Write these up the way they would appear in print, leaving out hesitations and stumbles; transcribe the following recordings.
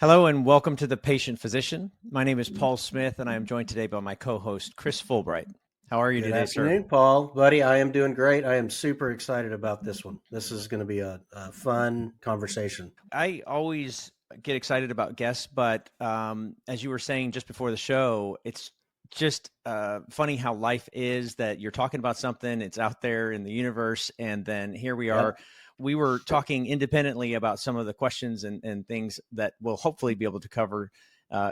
Hello and welcome to The Patient Physician. My name is Paul Smith and I am joined today by my co-host, Chris Fulbright. How are you Good today, sir? afternoon, Paul. Buddy, I am doing great. I am super excited about this one. This is going to be a fun conversation. I always get excited about guests, but as you were saying just before the show, it's just funny how life is, that you're talking about something, it's out there in the universe, and then here we are. Yep. We were talking independently about some of the questions and things that we'll hopefully be able to cover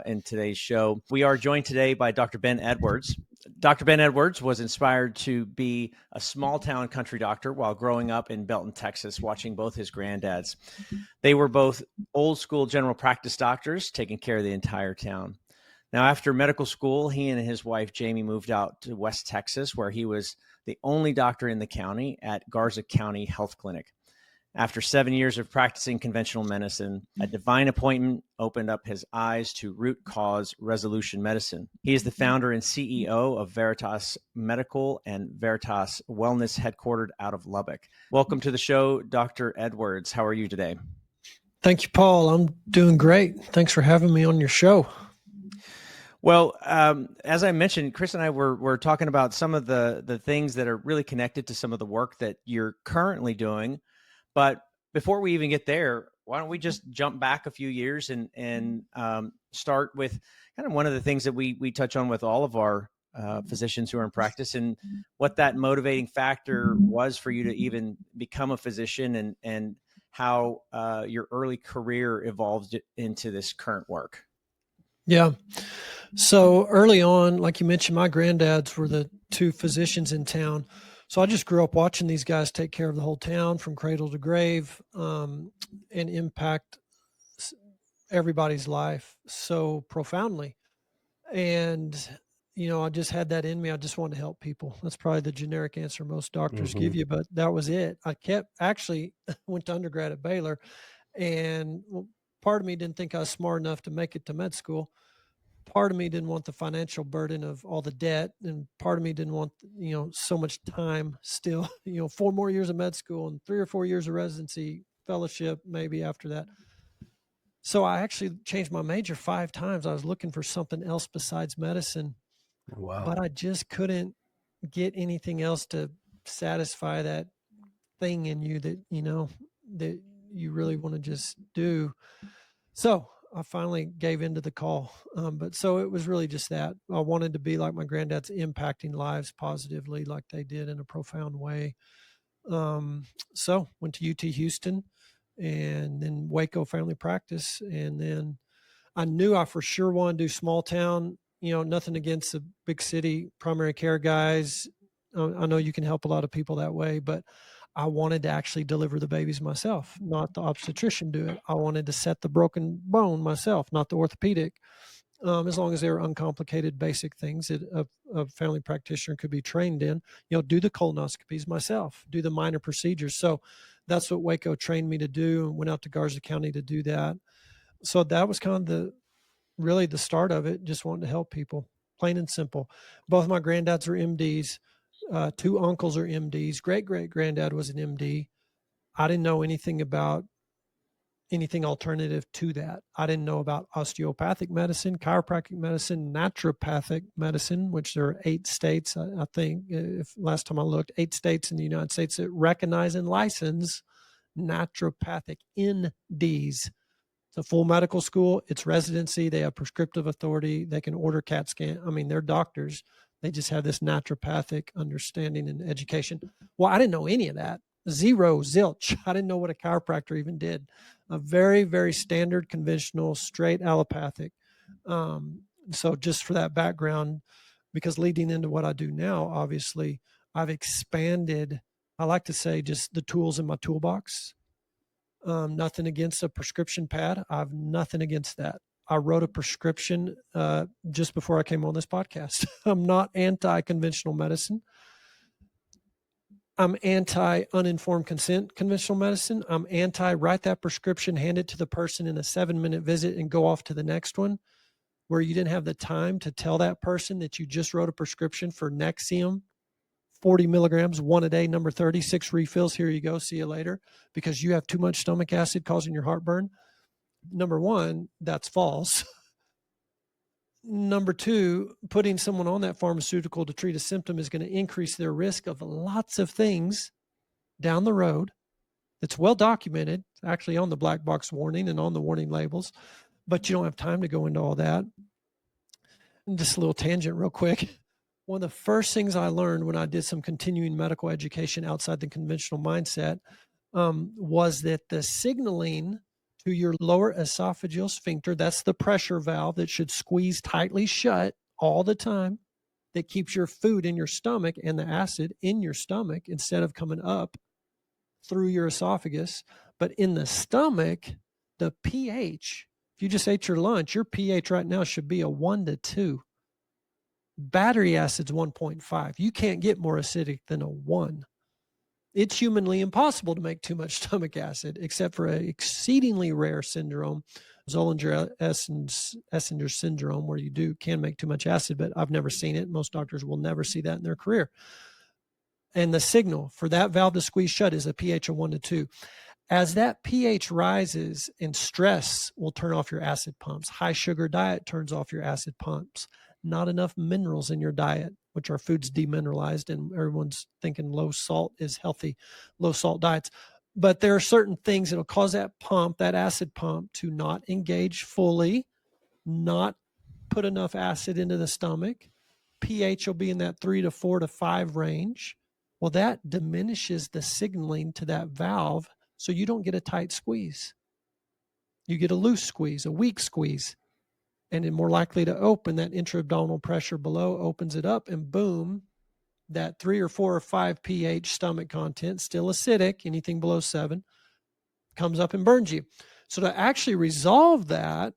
in today's show. We are joined today by Dr. Ben Edwards. Dr. Ben Edwards was inspired to be a small town country doctor while growing up in Belton, Texas, watching both his granddads. They were both old school general practice doctors taking care of the entire town. Now, after medical school, he and his wife, Jamie, moved out to West Texas, where he was the only doctor in the county at Garza County Health Clinic. After 7 years of practicing conventional medicine, a divine appointment opened up his eyes to root cause resolution medicine. He is the founder and CEO of Veritas Medical and Veritas Wellness, headquartered out of Lubbock. Welcome to the show, Dr. Edwards. How are you today? Thank you, Paul. I'm doing great. Thanks for having me on your show. Well, as I mentioned, Chris and I were talking about some of the things that are really connected to some of the work that you're currently doing. But before we even get there, why don't we just jump back a few years and start with kind of one of the things that we touch on with all of our physicians who are in practice, and what that motivating factor was for you to even become a physician, and how your early career evolved into this current work. Yeah. So early on, like you mentioned, my granddads were the two physicians in town. So I just grew up watching these guys take care of the whole town from cradle to grave, and impact everybody's life so profoundly. And, I just had that in me. I just wanted to help people. That's probably the generic answer most doctors give you, but that was it. I actually went to undergrad at Baylor, and part of me didn't think I was smart enough to make it to med school. Part of me didn't want the financial burden of all the debt, and part of me didn't want, so much time still, 4 more years of med school and 3 or 4 years of residency fellowship, maybe after that. So I actually changed my major 5 times. I was looking for something else besides medicine. Wow. But I just couldn't get anything else to satisfy that thing in you that, that you really want to just do. So I finally gave into the call. But so it was really just that I wanted to be like my granddads, impacting lives positively, like they did in a profound way. So went to UT Houston and then Waco Family Practice. And then I knew I for sure wanted to do small town, nothing against the big city primary care guys. I know you can help a lot of people that way, but I wanted to actually deliver the babies myself, not the obstetrician do it. I wanted to set the broken bone myself, not the orthopedic. As long as they were uncomplicated, basic things that a family practitioner could be trained in, do the colonoscopies myself, do the minor procedures. So that's what Waco trained me to do, and went out to Garza County to do that. So that was kind of really the start of it, just wanting to help people, plain and simple. Both my granddads are MDs. 2 uncles are MDs. Great-great-granddad was an MD. I didn't know anything about anything alternative to that. I didn't know about osteopathic medicine, chiropractic medicine, naturopathic medicine, which there are 8 states, I think, if last time I looked, 8 states in the United States that recognize and license naturopathic NDs. It's a full medical school. It's residency. They have prescriptive authority. They can order CAT scan. I mean, they're doctors. They just have this naturopathic understanding and education. Well, I didn't know any of that. Zero, zilch. I didn't know what a chiropractor even did. A very, very standard, conventional, straight allopathic. So just for that background, because leading into what I do now, obviously, I've expanded, I like to say, just the tools in my toolbox. Nothing against a prescription pad. I've nothing against that. I wrote a prescription just before I came on this podcast. I'm not anti-conventional medicine. I'm anti-uninformed consent conventional medicine. I'm anti-write that prescription, hand it to the person in a 7-minute visit and go off to the next one, where you didn't have the time to tell that person that you just wrote a prescription for Nexium, 40 milligrams, 1 a day, number 30, 6 refills. Here you go. See you later. Because you have too much stomach acid causing your heartburn. Number one, that's false. Number two, putting someone on that pharmaceutical to treat a symptom is going to increase their risk of lots of things down the road. It's well documented, actually on the black box warning and on the warning labels, but you don't have time to go into all that. And just a little tangent real quick. One of the first things I learned when I did some continuing medical education outside the conventional mindset was that the signaling to your lower esophageal sphincter, that's the pressure valve that should squeeze tightly shut all the time, that keeps your food in your stomach and the acid in your stomach instead of coming up through your esophagus. But in the stomach, the pH, if you just ate your lunch, your pH right now should be a 1 to 2. Battery acid's 1.5. You can't get more acidic than a 1. It's humanly impossible to make too much stomach acid, except for an exceedingly rare syndrome, Zollinger-Essinger syndrome, where you can make too much acid, but I've never seen it. Most doctors will never see that in their career. And the signal for that valve to squeeze shut is a pH of 1 to 2. As that pH rises, and stress will turn off your acid pumps. High sugar diet turns off your acid pumps. Not enough minerals in your diet, which our food's demineralized, and everyone's thinking low salt is healthy, low salt diets. But there are certain things that will cause that acid pump, to not engage fully, not put enough acid into the stomach. pH will be in that 3 to 4 to 5 range. Well, that diminishes the signaling to that valve, so you don't get a tight squeeze. You get a loose squeeze, a weak squeeze, and it's more likely to open. That intra-abdominal pressure below opens it up, and boom, that 3 or 4 or 5 pH stomach content, still acidic, anything below 7, comes up and burns you. So to actually resolve that,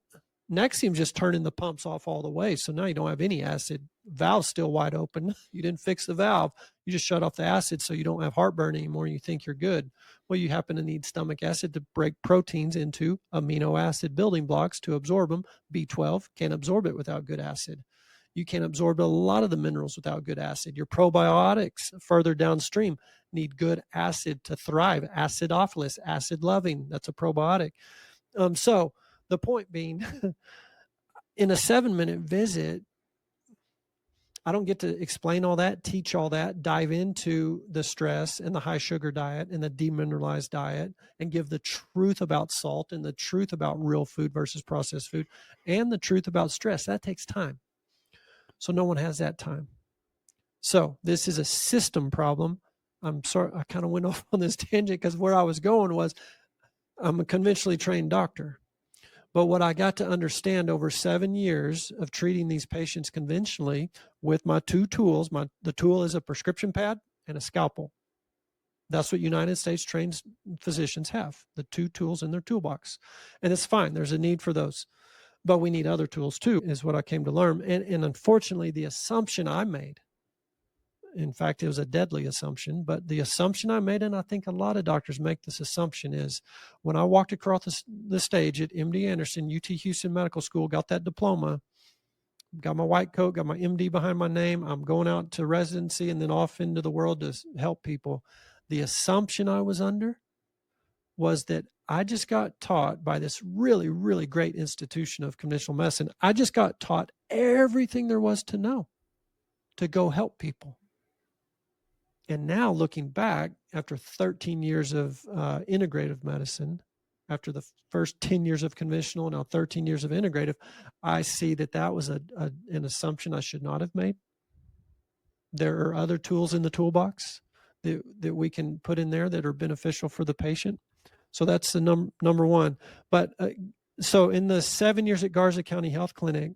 Nexium's just turning the pumps off all the way. So now you don't have any acid. Valve's still wide open. You didn't fix the valve. You just shut off the acid so you don't have heartburn anymore. You think you're good. Well, you happen to need stomach acid to break proteins into amino acid building blocks to absorb them. B12 can't absorb it without good acid. You can't absorb a lot of the minerals without good acid. Your probiotics further downstream need good acid to thrive. Acidophilus, acid loving, that's a probiotic. So the point being, in a 7-minute visit, I don't get to explain all that, teach all that, dive into the stress and the high sugar diet and the demineralized diet, and give the truth about salt and the truth about real food versus processed food and the truth about stress. That takes time. So no one has that time. So this is a system problem. I'm sorry, I kind of went off on this tangent because where I was going was, I'm a conventionally trained doctor. But what I got to understand over 7 years of treating these patients conventionally with my 2 tools, the tool is a prescription pad and a scalpel. That's what United States trained physicians have, the 2 tools in their toolbox. And it's fine. There's a need for those. But we need other tools too, is what I came to learn. And unfortunately, the assumption I made, in fact, it was a deadly assumption, but the assumption I made, and I think a lot of doctors make this assumption, is when I walked across the stage at MD Anderson, UT Houston Medical School, got that diploma, got my white coat, got my MD behind my name, I'm going out to residency and then off into the world to help people. The assumption I was under was that I just got taught by this really, really great institution of conventional medicine. I just got taught everything there was to know to go help people. And now looking back, after 13 years of integrative medicine, after the first 10 years of conventional, now 13 years of integrative, I see that was an assumption I should not have made. There are other tools in the toolbox that we can put in there that are beneficial for the patient. So that's the number one. But so in the 7 years at Garza County Health Clinic,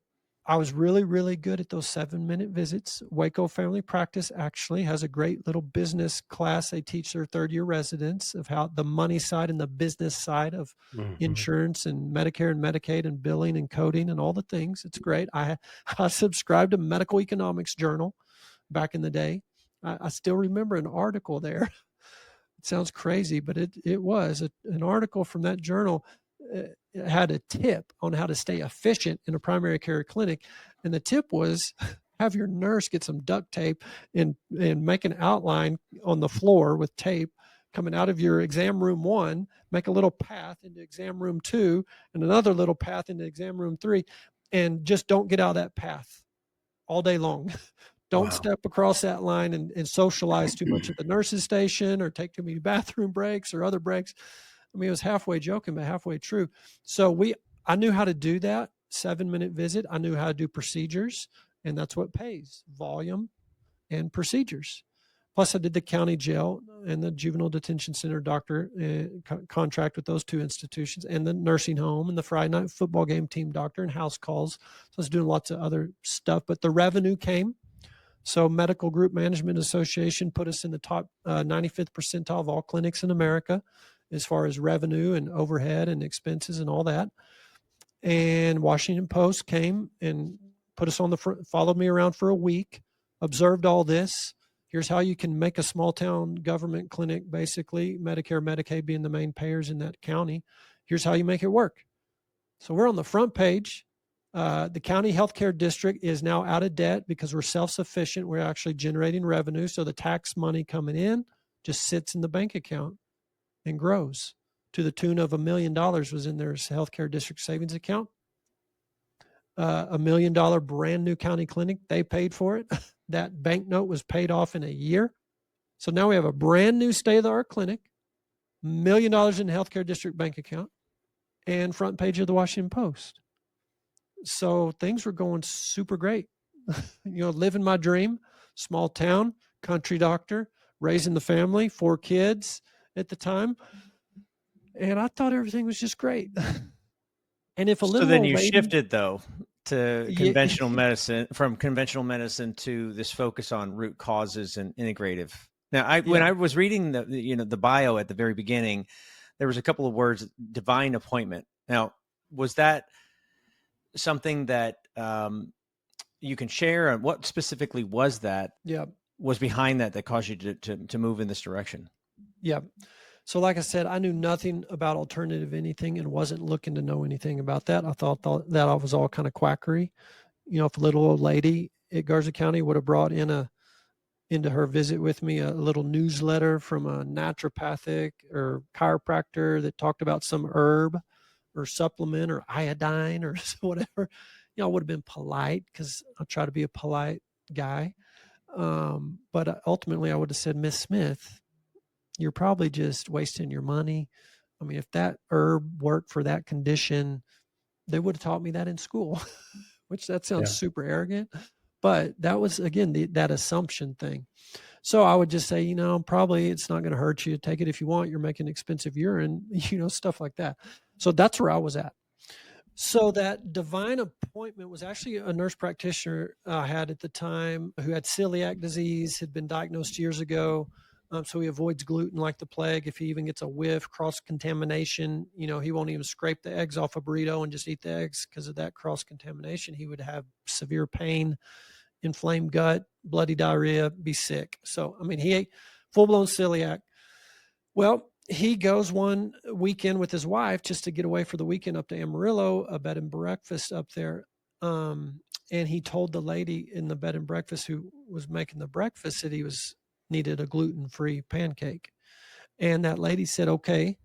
I was really, really good at those 7-minute visits. Waco Family Practice actually has a great little business class they teach their third-year residents of how the money side and the business side of insurance and Medicare and Medicaid and billing and coding and all the things. It's great. I subscribed to Medical Economics Journal back in the day. I still remember an article there. It sounds crazy, but it was an article from that journal. It had a tip on how to stay efficient in a primary care clinic. And the tip was have your nurse get some duct tape and make an outline on the floor with tape, coming out of your exam room 1, make a little path into exam room 2 and another little path into exam room 3, and just don't get out of that path all day long. Don't Wow. step across that line and socialize too much at the nurse's station or take too many bathroom breaks or other breaks. I mean, it was halfway joking, but halfway true. So I knew how to do that 7-minute visit. I knew how to do procedures, and that's what pays: volume and procedures. Plus, I did the county jail and the juvenile detention center doctor contract with those 2 institutions, and the nursing home and the Friday night football game team doctor and house calls. So I was doing lots of other stuff, but the revenue came. So Medical Group Management Association put us in the top 95th percentile of all clinics in America as far as revenue and overhead and expenses and all that. And Washington Post came and put us on the front, followed me around for a week, observed all this. Here's how you can make a small town government clinic, basically, Medicare, Medicaid being the main payers in that county. Here's how you make it work. So we're on the front page. The county healthcare district is now out of debt because we're self-sufficient. We're actually generating revenue. So the tax money coming in just sits in the bank account and grows to the tune of $1 million was in their healthcare district savings account. $1 million brand new county clinic, they paid for it. That bank note was paid off in a year. So now we have a brand new state-of-the-art clinic, $1 million in the healthcare district bank account, and front page of the Washington Post. So things were going super great. Living my dream, small town, country doctor, raising the family, 4 kids at the time. And I thought everything was just great. And if a So little then old you lady, shifted though to yeah, conventional medicine, from conventional medicine to this focus on root causes and integrative. Now, when yeah, I was reading the bio at the very beginning, there was a couple of words: divine appointment. Now, was that something that you can share? And what specifically was that? yeah, Was behind that caused you to move in this direction? yeah. So like I said, I knew nothing about alternative anything and wasn't looking to know anything about that. I thought that was all kind of quackery. If a little old lady at Garza County would have brought into her visit with me a little newsletter from a naturopathic or chiropractor that talked about some herb or supplement or iodine or whatever, I would have been polite because I try to be a polite guy. But ultimately I would have said, Miss Smith, you're probably just wasting your money. I mean, if that herb worked for that condition, they would have taught me that in school, which that sounds Yeah. super arrogant. But that was, again, that assumption thing. So I would just say, probably it's not going to hurt you. Take it if you want. You're making expensive urine, stuff like that. So that's where I was at. So that divine appointment was actually a nurse practitioner I had at the time who had celiac disease, had been diagnosed years ago. So he avoids gluten like the plague. If he even gets a whiff, cross-contamination, he won't even scrape the eggs off a burrito and just eat the eggs because of that cross-contamination. He would have severe pain, inflamed gut, bloody diarrhea, be sick. So, I mean, he ate full-blown celiac. Well, he goes one weekend with his wife just to get away for the weekend up to Amarillo, a bed and breakfast up there. And he told the lady in the bed and breakfast who was making the breakfast that he needed a gluten-free pancake. And that lady said, okay,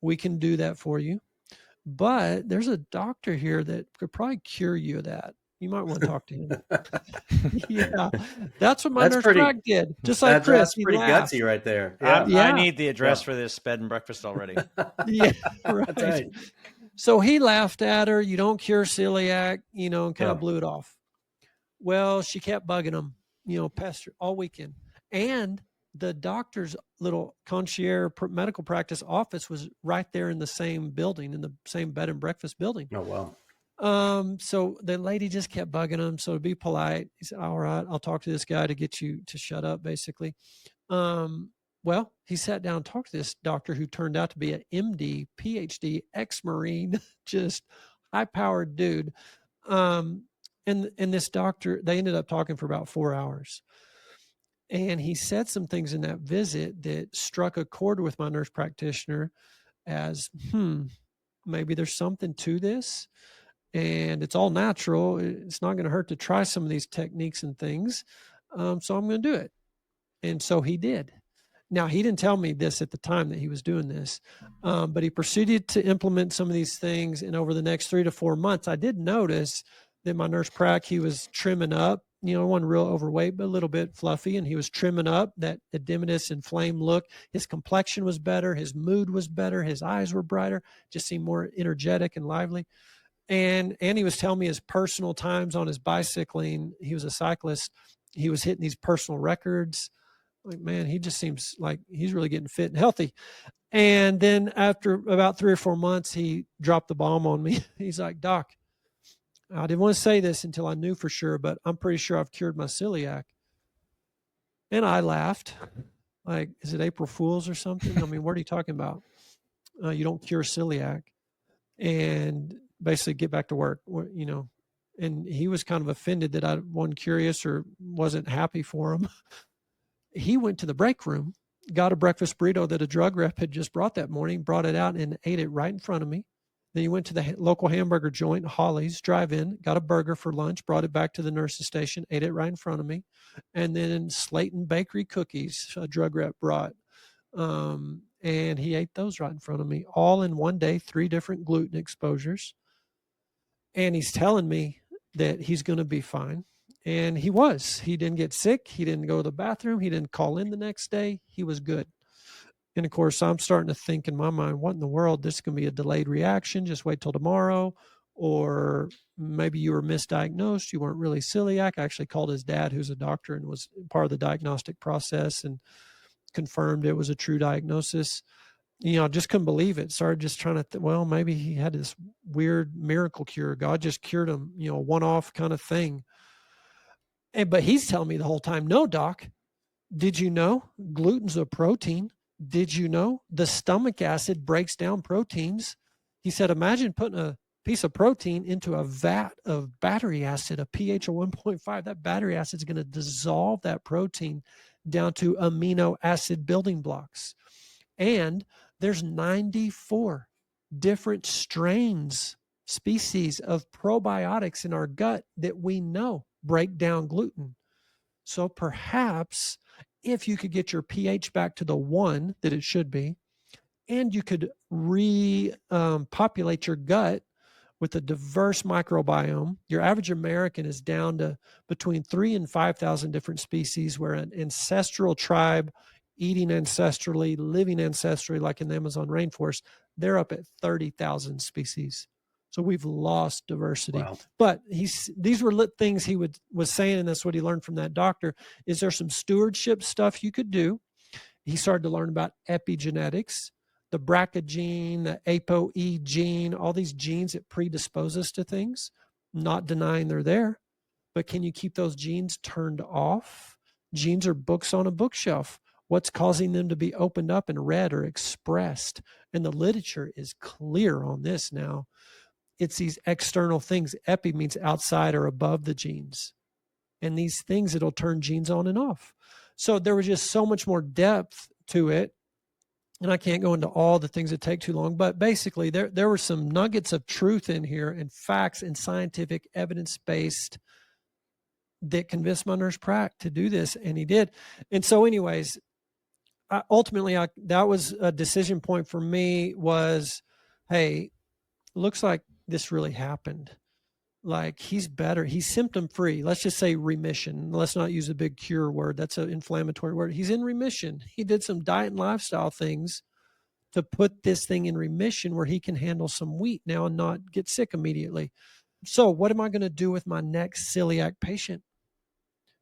we can do that for you. But there's a doctor here that could probably cure you of that. You might want to talk to him. Yeah, that's what my That's nurse pretty. prac did. Just like Chris, That's he pretty laughed. gutsy right there. I Yeah. need the address Yeah. for this bed and breakfast already. Yeah, right. That's right. So he laughed at her. You don't cure celiac, and kind Yeah. of blew it off. Well, she kept bugging him, pester all weekend. And the doctor's little concierge medical practice office was right there in the same building, in the same bed and breakfast building. Oh, wow. So the lady just kept bugging him. So to be polite, he said, all right, I'll talk to this guy to get you to shut up, basically. Well, he sat down and talked to this doctor who turned out to be an MD, PhD, ex-Marine, just high-powered dude. And this doctor, they ended up talking for about 4 hours. And he said some things in that visit that struck a chord with my nurse practitioner as, maybe there's something to this. And it's all natural. It's not going to hurt to try some of these techniques and things. So I'm going to do it. And so he did. Now, he didn't tell me this at the time that he was doing this, but he proceeded to implement some of these things. And over the next 3 to 4 months, I did notice that my nurse prac, he was trimming up, wasn't real overweight, but a little bit fluffy. And he was trimming up that edematous, inflamed look. His complexion was better. His mood was better. His eyes were brighter, just seemed more energetic and lively. And he was telling me his personal times on his bicycling. He was a cyclist. He was hitting these personal records. Like, man, he just seems like he's really getting fit and healthy. And then after about 3 or 4 months, he dropped the bomb on me. He's like, Doc, I didn't want to say this until I knew for sure, but I'm pretty sure I've cured my celiac. And I laughed. Like, is it April Fool's or something? I mean, what are you talking about? You don't cure celiac. And basically get back to work, And he was kind of offended that I wasn't curious or wasn't happy for him. He went to the break room, got a breakfast burrito that a drug rep had just brought that morning, brought it out and ate it right in front of me. Then he went to the local hamburger joint, Holly's Drive-In, got a burger for lunch, brought it back to the nurse's station, ate it right in front of me. And then Slayton Bakery cookies, a drug rep brought. And he ate those right in front of me, all in one day, 3 different gluten exposures. And he's telling me that he's going to be fine. And he was. He didn't get sick. He didn't go to the bathroom. He didn't call in the next day. He was good. And of course, I'm starting to think in my mind, what in the world? This is going to be a delayed reaction. Just wait till tomorrow. Or maybe you were misdiagnosed. You weren't really celiac. I actually called his dad, who's a doctor and was part of the diagnostic process, and confirmed it was a true diagnosis. I just couldn't believe it. Started just trying to, well, maybe he had this weird miracle cure. God just cured him, a one-off kind of thing. But he's telling me the whole time, no, doc, did you know gluten's a protein? Did you know the stomach acid breaks down proteins? He said, imagine putting a piece of protein into a vat of battery acid, a pH of 1.5. That battery acid is going to dissolve that protein down to amino acid building blocks. And there's 94 different species of probiotics in our gut that we know break down gluten. So perhaps if you could get your pH back to the 1 that it should be, and you could repopulate your gut with a diverse microbiome, your average American is down to between 3,000 and 5,000 different species, where an ancestral tribe eating ancestrally, living ancestrally, like in the Amazon rainforest, they're up at 30,000 species. So we've lost diversity. Wow. But these were things he was saying, and that's what he learned from that doctor. Is there some stewardship stuff you could do? He started to learn about epigenetics, the BRCA gene, the ApoE gene, all these genes that predispose us to things. Not denying they're there, but can you keep those genes turned off? Genes are books on a bookshelf. What's causing them to be opened up and read or expressed? And the literature is clear on this now. It's these external things. Epi means outside or above the genes. And these things that'll turn genes on and off. So there was just so much more depth to it. And I can't go into all the things that take too long, but basically there were some nuggets of truth in here and facts and scientific evidence-based that convinced my nurse prac to do this, and he did. And so anyways, ultimately that was a decision point for me was, hey, looks like this really happened. Like, he's better. He's symptom free. Let's just say remission. Let's not use a big cure word. That's an inflammatory word. He's in remission. He did some diet and lifestyle things to put this thing in remission where he can handle some wheat now and not get sick immediately. So what am I going to do with my next celiac patient?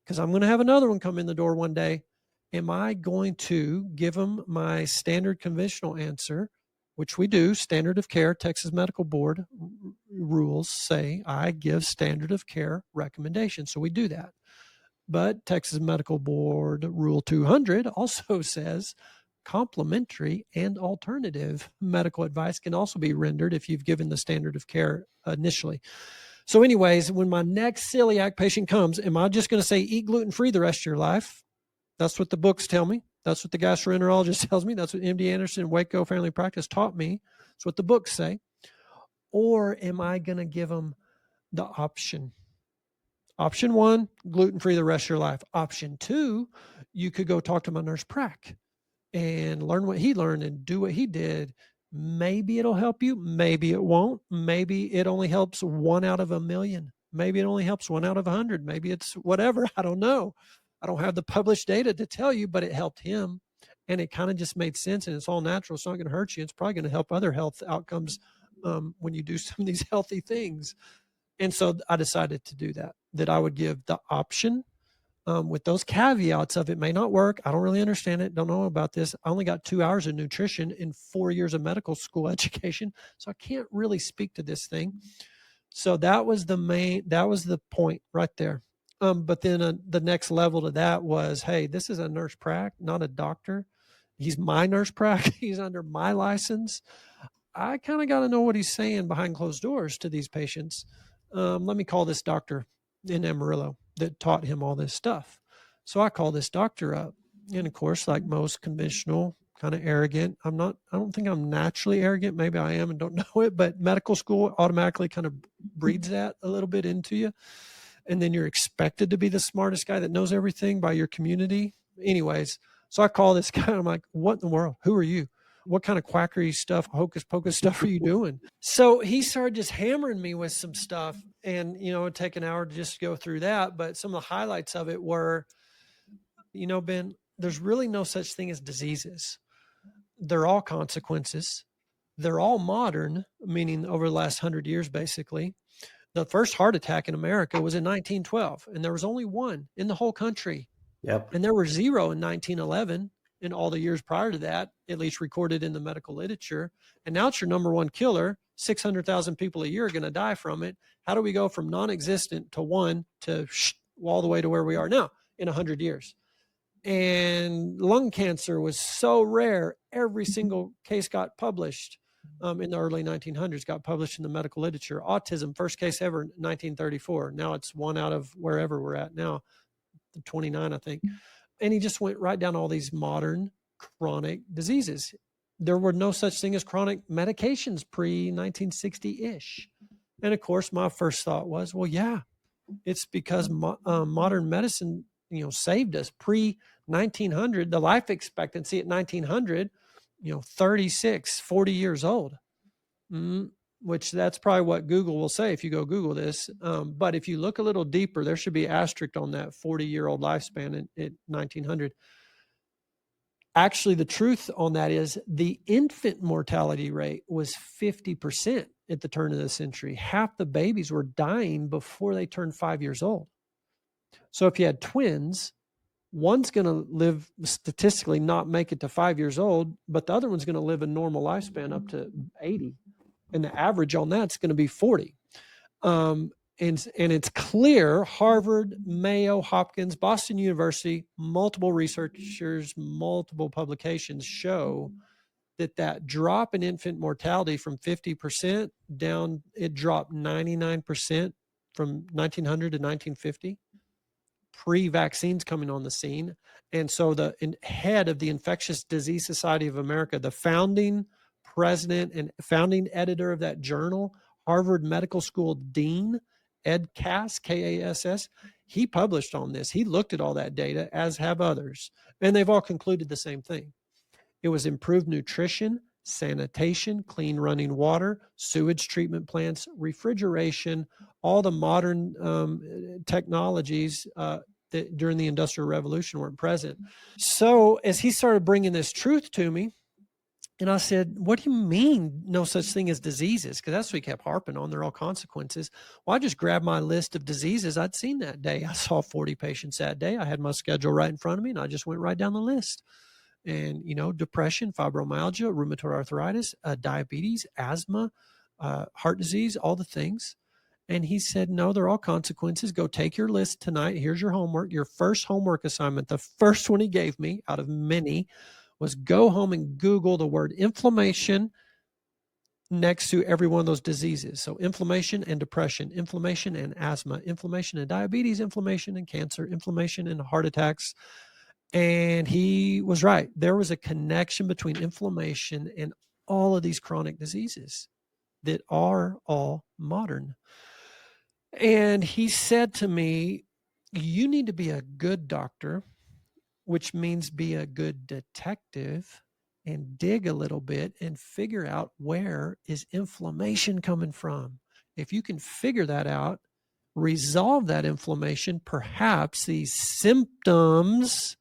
Because I'm going to have another one come in the door one day. Am I going to give them my standard conventional answer, which we do, standard of care, Texas Medical Board rules say I give standard of care recommendations. So we do that. But Texas Medical Board Rule 200 also says complementary and alternative medical advice can also be rendered if you've given the standard of care initially. So anyways, when my next celiac patient comes, am I just going to say eat gluten-free the rest of your life? That's what the books tell me. That's what the gastroenterologist tells me. That's what MD Anderson and Waco Family Practice taught me. That's what the books say. Or am I going to give them the option? Option 1, gluten-free the rest of your life. Option 2, you could go talk to my nurse prac. and learn what he learned and do what he did, maybe it'll help you. Maybe it won't. Maybe it only helps 1 out of a million. Maybe it only helps 1 out of 100. Maybe it's whatever. I don't know. I don't have the published data to tell you, but it helped him. And it kind of just made sense, and it's all natural. It's not going to hurt you. It's probably going to help other health outcomes when you do some of these healthy things. And so I decided to do that I would give the option with those caveats of it may not work. I don't really understand it. Don't know about this. I only got 2 hours of nutrition in 4 years of medical school education. So I can't really speak to this thing. So that was the point right there. But then the next level to that was, hey, this is a nurse prac, not a doctor. He's my nurse prac. He's under my license. I kind of got to know what he's saying behind closed doors to these patients. Let me call this doctor in Amarillo that taught him all this stuff. So I call this doctor up. And of course, like most conventional, kind of arrogant, I don't think I'm naturally arrogant. Maybe I am and don't know it, but medical school automatically kind of breeds that a little bit into you. And then you're expected to be the smartest guy that knows everything by your community. Anyways, so I call this guy. I'm like, what in the world? Who are you? What kind of quackery stuff, hocus pocus stuff are you doing? So he started just hammering me with some stuff, and, it'd take an hour to just go through that. But some of the highlights of it were, Ben, there's really no such thing as diseases. They're all consequences. They're all modern, meaning over the last 100 years, basically. The first heart attack in America was in 1912, and there was only one in the whole country. Yep. And there were 0 in 1911 and all the years prior to that, at least recorded in the medical literature. And now it's your number one killer. 600,000 people a year are going to die from it. How do we go from non-existent to one to all the way to where we are now in 100 years? And lung cancer was so rare. Every single case got published in the early 1900s, got published in the medical literature. Autism, first case ever, 1934. Now it's 1 out of wherever we're at now, 29, I think. And he just went right down all these modern chronic diseases. There were no such thing as chronic medications pre-1960-ish. And of course, my first thought was, well, yeah, it's because modern medicine, saved us. Pre-1900, the life expectancy at 1900, 36, 40 years old. Which that's probably what Google will say if you go Google this. But if you look a little deeper, there should be an asterisk on that 40-year-old lifespan at 1900. Actually, the truth on that is the infant mortality rate was 50% at the turn of the century. Half the babies were dying before they turned 5 years old. So if you had twins, one's going to live statistically not make it to 5 years old, but the other one's going to live a normal lifespan up to 80. And the average on that's going to be 40. And it's clear, Harvard, Mayo, Hopkins, Boston University, multiple researchers, multiple publications show that drop in infant mortality from 50% down, it dropped 99% from 1900 to 1950, pre-vaccines coming on the scene. And so the head of the Infectious Disease Society of America, the founding president and founding editor of that journal, Harvard Medical School dean, Ed Cass, Kass, he published on this. He looked at all that data, as have others, and they've all concluded the same thing. It was improved nutrition, sanitation, clean running water, sewage treatment plants, refrigeration, all the modern technologies that during the Industrial Revolution weren't present. So as he started bringing this truth to me, and I said, what do you mean no such thing as diseases? Because that's what he kept harping on. They're all consequences. Well, I just grabbed my list of diseases I'd seen that day. I saw 40 patients that day. I had my schedule right in front of me, and I just went right down the list. And, depression, fibromyalgia, rheumatoid arthritis, diabetes, asthma, heart disease, all the things. And he said, no, they're all consequences. Go take your list tonight. Here's your homework. Your first homework assignment, the first one he gave me out of many, was go home and Google the word inflammation next to every one of those diseases. So inflammation and depression, inflammation and asthma, inflammation and diabetes, inflammation and cancer, inflammation and heart attacks. And he was right. There was a connection between inflammation and all of these chronic diseases that are all modern. And he said to me, you need to be a good doctor which means be a good detective and dig a little bit and figure out where is inflammation coming from. If you can figure that out, resolve that inflammation, perhaps these symptoms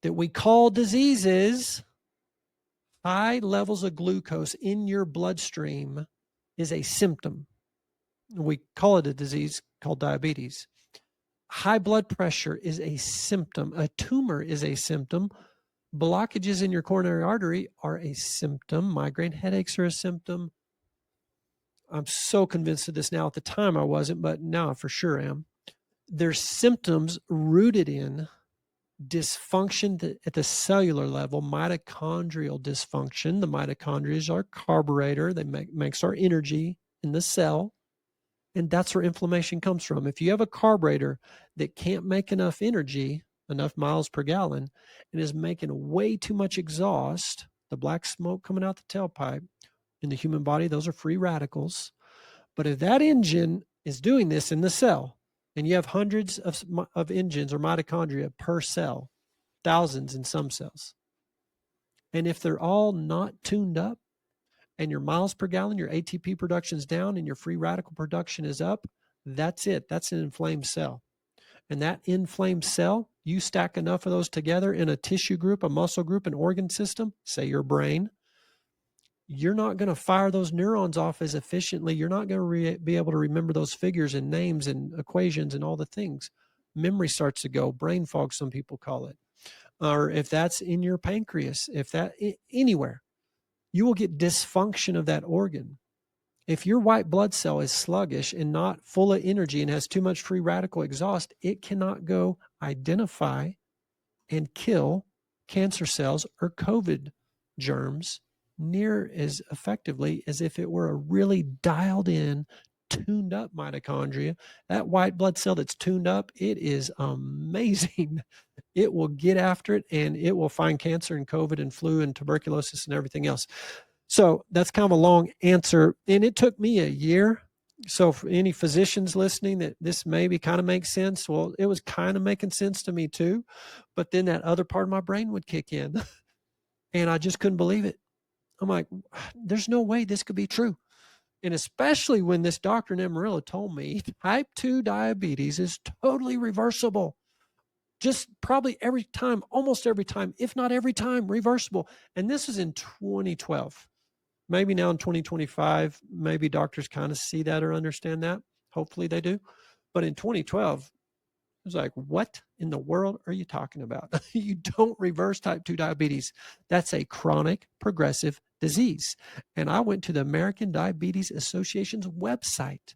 that we call diseases, high levels of glucose in your bloodstream is a symptom. We call it a disease called diabetes. High blood pressure is a symptom. A tumor is a symptom. Blockages in your coronary artery are a symptom. Migraine headaches are a symptom. I'm so convinced of this now. At the time I wasn't, but now I for sure am. There's symptoms rooted in dysfunction at the cellular level, mitochondrial dysfunction. The mitochondria is our carburetor that makes our energy in the cell. And that's where inflammation comes from. If you have a carburetor that can't make enough energy, enough miles per gallon, and is making way too much exhaust, the black smoke coming out the tailpipe, in the human body, those are free radicals. But if that engine is doing this in the cell, and you have hundreds of engines or mitochondria per cell, thousands in some cells, and if they're all not tuned up, and your miles per gallon, your ATP production is down and your free radical production is up, that's it. That's an inflamed cell. And that inflamed cell, you stack enough of those together in a tissue group, a muscle group, an organ system, say your brain, you're not going to fire those neurons off as efficiently. You're not going to be able to remember those figures and names and equations and all the things. Memory starts to go, brain fog, some people call it. Or if that's in your pancreas, if that anywhere, you will get dysfunction of that organ. If your white blood cell is sluggish and not full of energy and has too much free radical exhaust, it cannot go identify and kill cancer cells or COVID germs near as effectively as if it were a really dialed in, tuned up mitochondria. That white blood cell that's tuned up, it is amazing. It will get after it and it will find cancer and COVID and flu and tuberculosis and everything else. So that's kind of a long answer. And it took me a year. So for any physicians listening that this maybe kind of makes sense, well, it was kind of making sense to me too. But then that other part of my brain would kick in and I just couldn't believe it. I'm like, there's no way this could be true. And especially when this doctor in Amarillo told me type 2 diabetes is totally reversible. Just probably every time, almost every time, if not every time, reversible. And this is in 2012. Maybe now in 2025, maybe doctors kind of see that or understand that. Hopefully they do. But in 2012, it was like, what in the world are you talking about? You don't reverse type 2 diabetes. That's a chronic progressive disease. And I went to the American Diabetes Association's website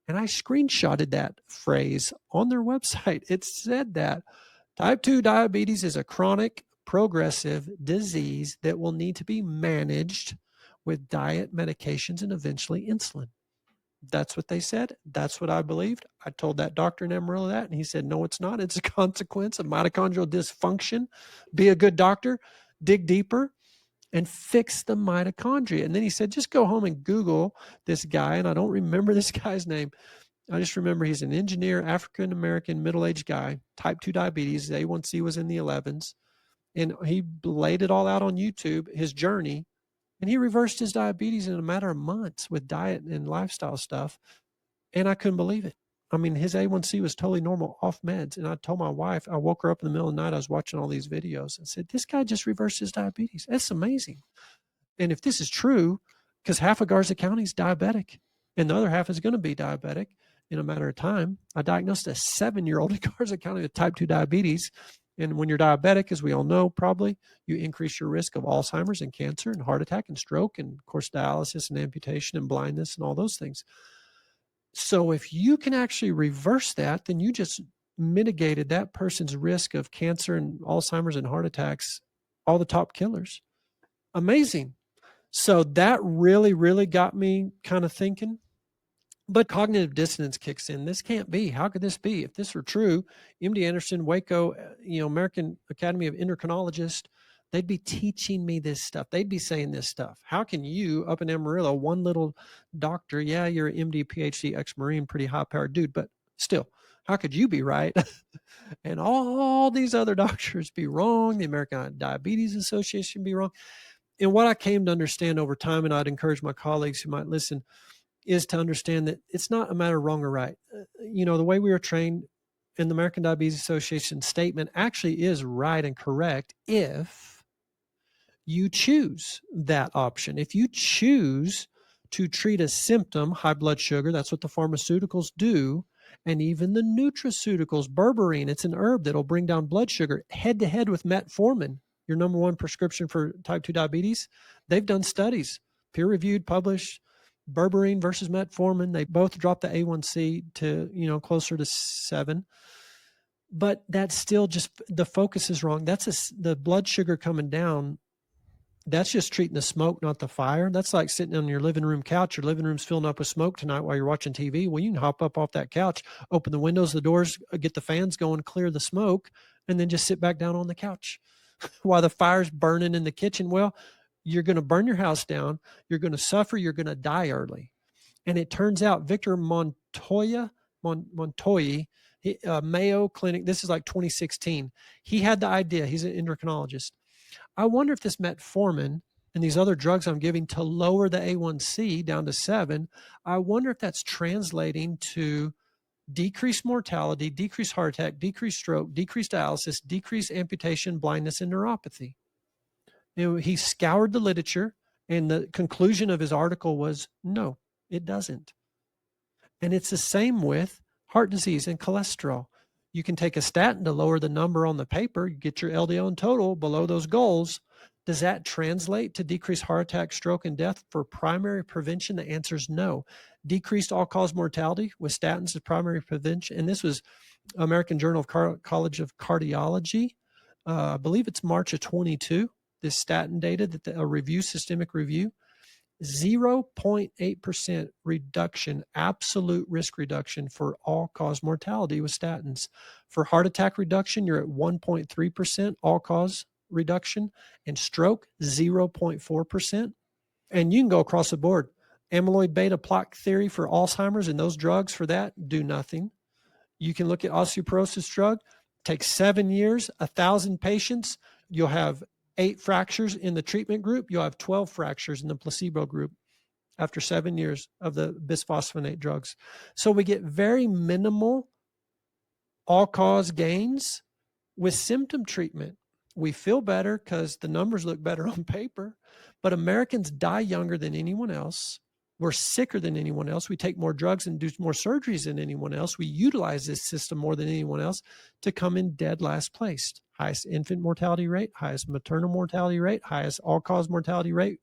and I screenshotted that phrase on their website. It said that type 2 diabetes is a chronic progressive disease that will need to be managed with diet, medications, and eventually insulin. That's what they said. That's what I believed. I told that doctor in Amarillo that, and he said, no, it's not. It's a consequence of mitochondrial dysfunction. Be a good doctor, dig deeper, and fix the mitochondria. And then he said, just go home and Google this guy. And I don't remember this guy's name. I just remember he's an engineer, African-American, middle-aged guy, type 2 diabetes. His A1C was in the 11s. And he laid it all out on YouTube, his journey. And he reversed his diabetes in a matter of months with diet and lifestyle stuff. And I couldn't believe it. I mean, his A1C was totally normal off meds. And I told my wife, I woke her up in the middle of the night. I was watching all these videos and said, this guy just reversed his diabetes. That's amazing. And if this is true, because half of Garza County is diabetic and the other half is going to be diabetic in a matter of time. I diagnosed a 7-year-old in Garza County with type 2 diabetes. And when you're diabetic, as we all know, probably you increase your risk of Alzheimer's and cancer and heart attack and stroke and, of course, dialysis and amputation and blindness and all those things. So if you can actually reverse that, then you just mitigated that person's risk of cancer and Alzheimer's and heart attacks, all the top killers. Amazing. So that really, really got me kind of thinking. But cognitive dissonance kicks in. This can't be. How could this be? If this were true, MD Anderson, Waco, American Academy of Endocrinologists, they'd be teaching me this stuff. They'd be saying this stuff. How can you, up in Amarillo, one little doctor, yeah, you're an MD, PhD, ex-Marine, pretty high-powered dude, but still, How could you be right and all these other doctors be wrong? The American Diabetes Association be wrong. And what I came to understand over time, and I'd encourage my colleagues who might listen, is to understand that it's not a matter of wrong or right. The way we are trained in the American Diabetes Association statement actually is right and correct if you choose that option. If you choose to treat a symptom, high blood sugar, that's what the pharmaceuticals do. And even the nutraceuticals, berberine, it's an herb that'll bring down blood sugar head to head with metformin, your number one prescription for type 2 diabetes. They've done studies, peer reviewed, published, berberine versus metformin. They both dropped the A1C to, closer to 7. But that's still just, the focus is wrong. The blood sugar coming down. That's just treating the smoke, not the fire. That's like sitting on your living room couch. Your living room's filling up with smoke tonight while you're watching TV. Well, you can hop up off that couch, open the windows, the doors, get the fans going, clear the smoke, and then just sit back down on the couch while the fire's burning in the kitchen. Well, you're going to burn your house down. You're going to suffer. You're going to die early. And it turns out Victor Montoya, Mayo Clinic, this is like 2016. He had the idea. He's an endocrinologist. I wonder if this metformin and these other drugs I'm giving to lower the A1C down to 7, I wonder if that's translating to decreased mortality, decreased heart attack, decreased stroke, decreased dialysis, decreased amputation, blindness, and neuropathy. He scoured the literature, and the conclusion of his article was, no, it doesn't. And it's the same with heart disease and cholesterol. You can take a statin to lower the number on the paper, get your LDL in total below those goals. Does that translate to decreased heart attack, stroke, and death for primary prevention? The answer is no. Decreased all-cause mortality with statins as primary prevention. And this was American Journal of College of Cardiology. I believe it's March of 22, this statin data, a systemic review. 0.8% reduction, absolute risk reduction for all-cause mortality with statins. For heart attack reduction, you're at 1.3% all-cause reduction, and stroke, 0.4%. And you can go across the board. Amyloid beta plaque theory for Alzheimer's and those drugs for that do nothing. You can look at osteoporosis drug, takes 7 years, 1,000 patients, you'll have 8 fractures in the treatment group, you'll have 12 fractures in the placebo group after 7 years of the bisphosphonate drugs. So we get very minimal all-cause gains with symptom treatment. We feel better because the numbers look better on paper, but Americans die younger than anyone else. We're sicker than anyone else. We take more drugs and do more surgeries than anyone else. We utilize this system more than anyone else to come in dead last place. Highest infant mortality rate, highest maternal mortality rate, highest all-cause mortality rate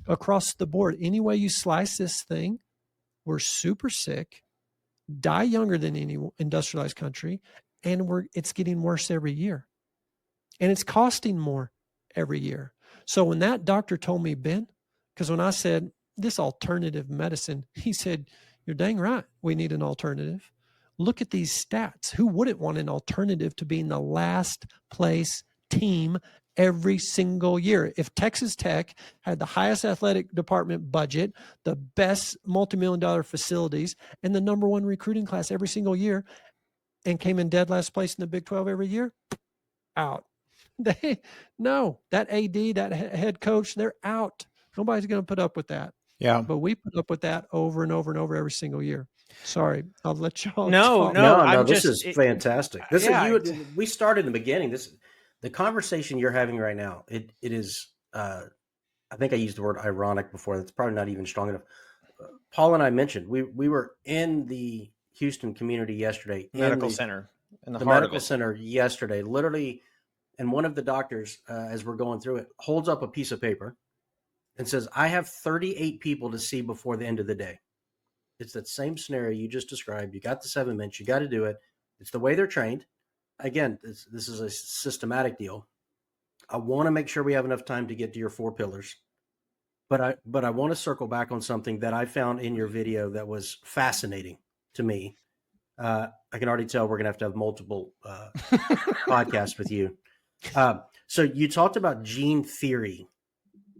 across the board. Any way you slice this thing, we're super sick, die younger than any industrialized country, and it's getting worse every year. And it's costing more every year. So when that doctor told me, Ben, because when I said this alternative medicine, he said, you're dang right, we need an alternative. Look at these stats. Who wouldn't want an alternative to being the last place team every single year? If Texas Tech had the highest athletic department budget, the best multi-million-dollar facilities, and the number one recruiting class every single year, and came in dead last place in the Big 12 every year, out. No, that AD, that head coach, they're out. Nobody's going to put up with that. Yeah. But we put up with that over and over and over every single year. Sorry, I'll let y'all. No, this is fantastic. We started in the beginning. The conversation you're having right now, it is, I think I used the word ironic before. That's probably not even strong enough. Paul and I mentioned, we were in the Houston community yesterday. Medical center. In the medical center yesterday, literally, and one of the doctors, as we're going through it, holds up a piece of paper and says, I have 38 people to see before the end of the day. It's that same scenario you just described. You got the 7 minutes. You got to do it. It's the way they're trained. Again, this is a systematic deal. I want to make sure we have enough time to get to your 4 pillars. But I want to circle back on something that I found in your video that was fascinating to me. I can already tell we're going to have multiple podcasts with you. So you talked about gene theory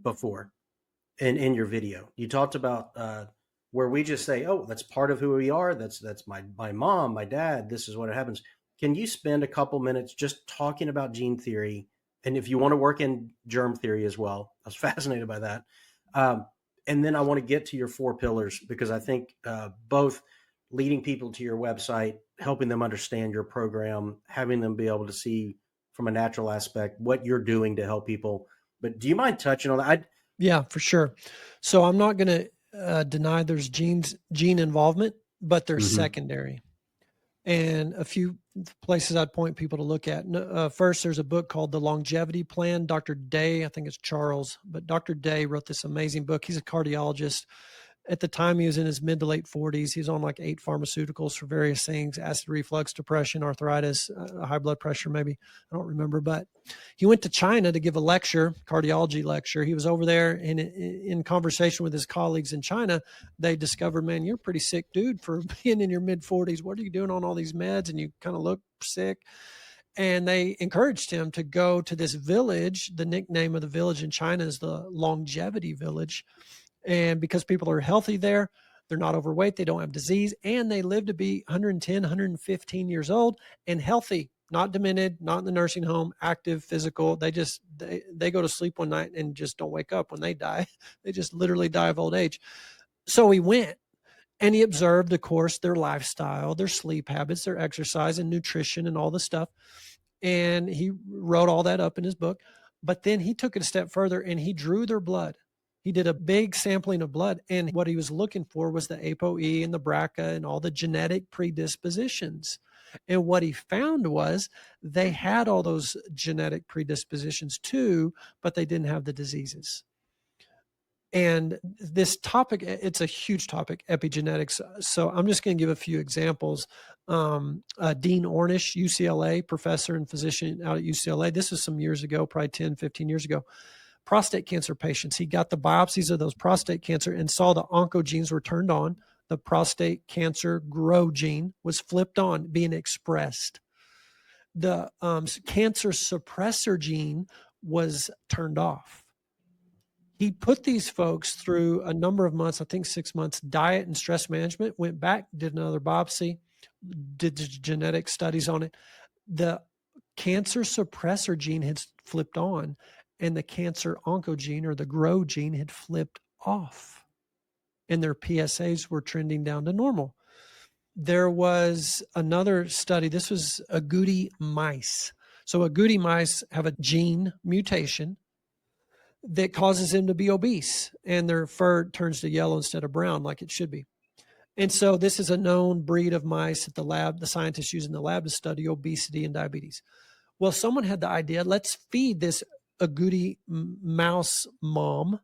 before in your video. You talked about where we just say, oh, that's part of who we are. That's my mom, my dad. This is what happens. Can you spend a couple minutes just talking about gene theory? And if you want to work in germ theory as well, I was fascinated by that. And then I want to get to your 4 pillars, because I think both leading people to your website, helping them understand your program, having them be able to see from a natural aspect what you're doing to help people. But do you mind touching on that? Yeah, for sure. So I'm not going to deny there's gene involvement, but they're secondary. And a few places I'd point people to look at. First, there's a book called The Longevity Plan. Dr. Day, I think it's Charles, but Dr. Day wrote this amazing book. He's a cardiologist. At the time, he was in his mid to late 40s. He was on like 8 pharmaceuticals for various things: acid reflux, depression, arthritis, high blood pressure, maybe. I don't remember. But he went to China to give a lecture, cardiology lecture. He was over there, and in conversation with his colleagues in China, they discovered, man, you're a pretty sick dude for being in your mid 40s. What are you doing on all these meds? And you kind of look sick. And they encouraged him to go to this village. The nickname of the village in China is the Longevity Village. And because people are healthy there, they're not overweight, they don't have disease, and they live to be 110, 115 years old and healthy, not demented, not in the nursing home, active, physical. They go to sleep one night and just don't wake up when they die. They just literally die of old age. So he went and he observed, of course, their lifestyle, their sleep habits, their exercise and nutrition and all the stuff. And he wrote all that up in his book. But then he took it a step further and he drew their blood. He did a big sampling of blood, and what he was looking for was the ApoE and the BRCA and all the genetic predispositions. And what he found was they had all those genetic predispositions too, but they didn't have the diseases. And this topic, it's a huge topic, epigenetics. So I'm just going to give a few examples. Dean Ornish, UCLA, professor and physician out at UCLA. This was some years ago, probably 10, 15 years ago. Prostate cancer patients. He got the biopsies of those prostate cancer and saw the oncogenes were turned on. The prostate cancer grow gene was flipped on, being expressed. The cancer suppressor gene was turned off. He put these folks through a number of months, I think 6 months, diet and stress management, went back, did another biopsy, did genetic studies on it. The cancer suppressor gene had flipped on, and the cancer oncogene or the grow gene had flipped off, and their PSAs were trending down to normal. There was another study. This was agouti mice. So agouti mice have a gene mutation that causes them to be obese, and their fur turns to yellow instead of brown like it should be. And so this is a known breed of mice that the scientists use in the lab to study obesity and diabetes. Well, someone had the idea, let's feed this agouti mouse mom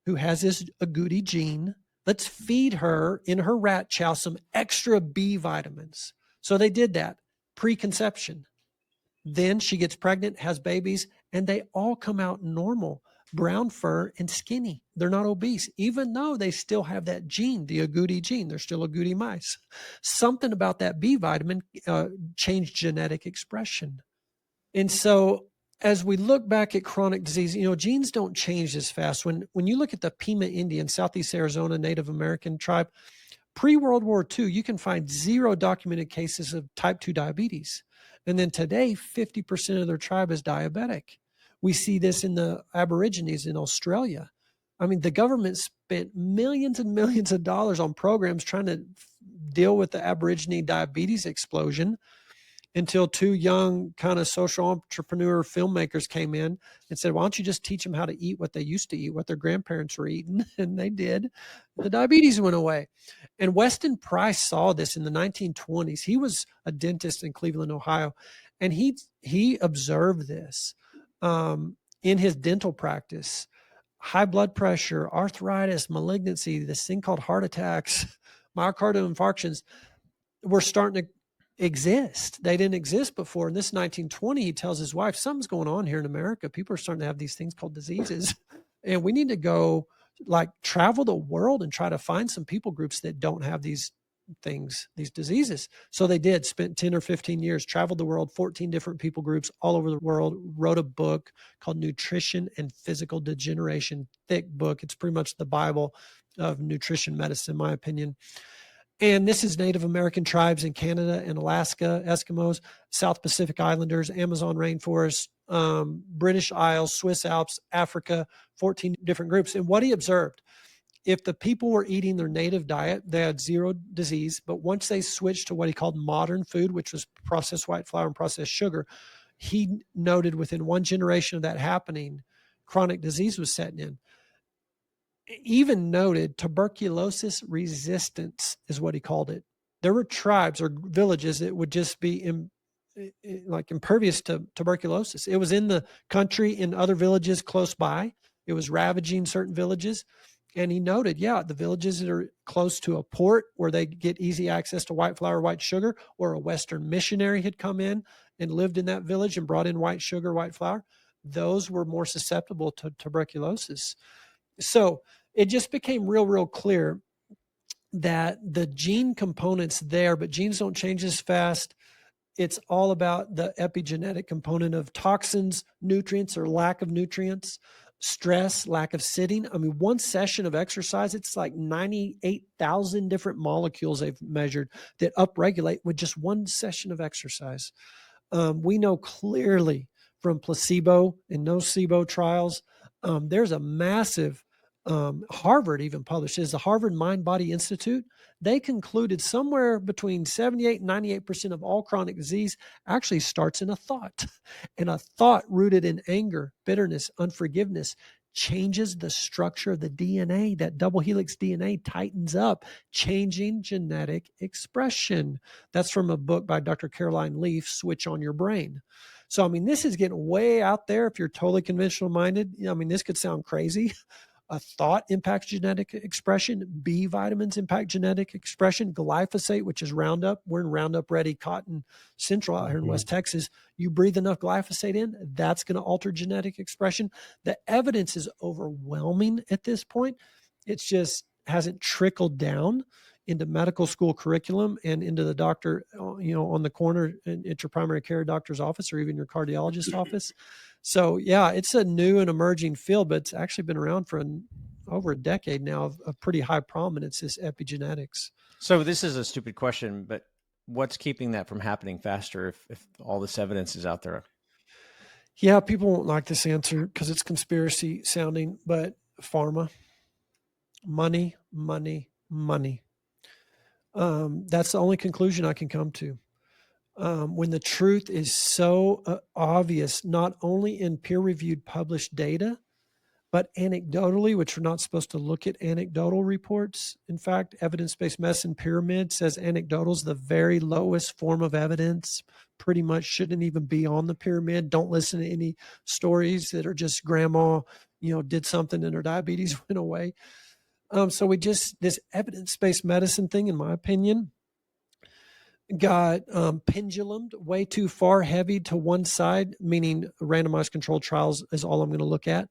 who has this agouti gene. Let's feed her in her rat chow some extra B vitamins. So they did that pre-conception. Then she gets pregnant, has babies, and they all come out normal, brown fur and skinny. They're not obese, even though they still have that gene, the agouti gene. They're still agouti mice. Something about that B vitamin changed genetic expression. And so as we look back at chronic disease, genes don't change as fast. When you look at the Pima Indian, Southeast Arizona Native American tribe, pre-World War II, you can find 0 documented cases of type 2 diabetes. And then today, 50% of their tribe is diabetic. We see this in the Aborigines in Australia. I mean, the government spent millions and millions of dollars on programs trying to deal with the Aborigine diabetes explosion, until 2 young kind of social entrepreneur filmmakers came in and said, why don't you just teach them how to eat what they used to eat, what their grandparents were eating? And they did. The diabetes went away. And Weston Price saw this in the 1920s. He was a dentist in Cleveland, Ohio, and he observed this in his dental practice. High blood pressure, arthritis, malignancy, this thing called heart attacks, myocardial infarctions were starting to exist. They didn't exist before. In this 1920, he tells his wife, something's going on here in America. People are starting to have these things called diseases. And we need to go travel the world and try to find some people groups that don't have these things, these diseases. So they did, spent 10 or 15 years, traveled the world, 14 different people groups all over the world, wrote a book called Nutrition and Physical Degeneration, thick book. It's pretty much the Bible. of nutrition medicine, in my opinion. And this is Native American tribes in Canada and Alaska, Eskimos, South Pacific Islanders, Amazon rainforest, British Isles, Swiss Alps, Africa, 14 different groups. And what he observed, if the people were eating their native diet, they had zero disease. But once they switched to what he called modern food, which was processed white flour and processed sugar, he noted within one generation of that happening, chronic disease was setting in. Even noted tuberculosis resistance is what he called it. There were tribes or villages that would just be like impervious to tuberculosis. It was in the country, in other villages close by. It was ravaging certain villages. And he noted, the villages that are close to a port where they get easy access to white flour, white sugar, or a Western missionary had come in and lived in that village and brought in white sugar, white flour, those were more susceptible to tuberculosis. So it just became real clear that the gene component's there, but genes don't change as fast. It's all about the epigenetic component of toxins, nutrients or lack of nutrients, stress, lack of sitting. I mean, one session of exercise, it's like 98,000 different molecules they've measured that upregulate with just one session of exercise. We know clearly from placebo and nocebo trials, there's a massive, Harvard even published, is the Harvard Mind Body Institute. They concluded somewhere between 78 and 98% of all chronic disease actually starts in a thought. And a thought rooted in anger, bitterness, unforgiveness changes the structure of the DNA. That double helix DNA tightens up, changing genetic expression. That's from a book by Dr. Caroline Leaf, Switch on Your Brain. So, I mean, this is getting way out there if you're totally conventional minded. I mean, this could sound crazy. A thought impacts genetic expression. B vitamins impact genetic expression. Glyphosate, which is Roundup. We're in Roundup Ready Cotton Central out here in West Texas. You breathe enough glyphosate in, that's going to alter genetic expression. The evidence is overwhelming at this point. It's just hasn't trickled down into medical school curriculum and into the doctor, on the corner at your primary care doctor's office or even your cardiologist's office. So, it's a new and emerging field, but it's actually been around for over a decade now of pretty high prominence, is epigenetics. So this is a stupid question, but what's keeping that from happening faster if all this evidence is out there? Yeah, people won't like this answer because it's conspiracy sounding, but pharma, money. That's the only conclusion I can come to. When the truth is so obvious, not only in peer-reviewed published data, but anecdotally, which we're not supposed to look at anecdotal reports. In fact, evidence-based medicine pyramid says anecdotal is the very lowest form of evidence, pretty much shouldn't even be on the pyramid. Don't listen to any stories that are just grandma, did something and her diabetes went away. So this evidence-based medicine thing, in my opinion, got pendulumed way too far, heavy to one side, meaning randomized controlled trials is all I'm going to look at.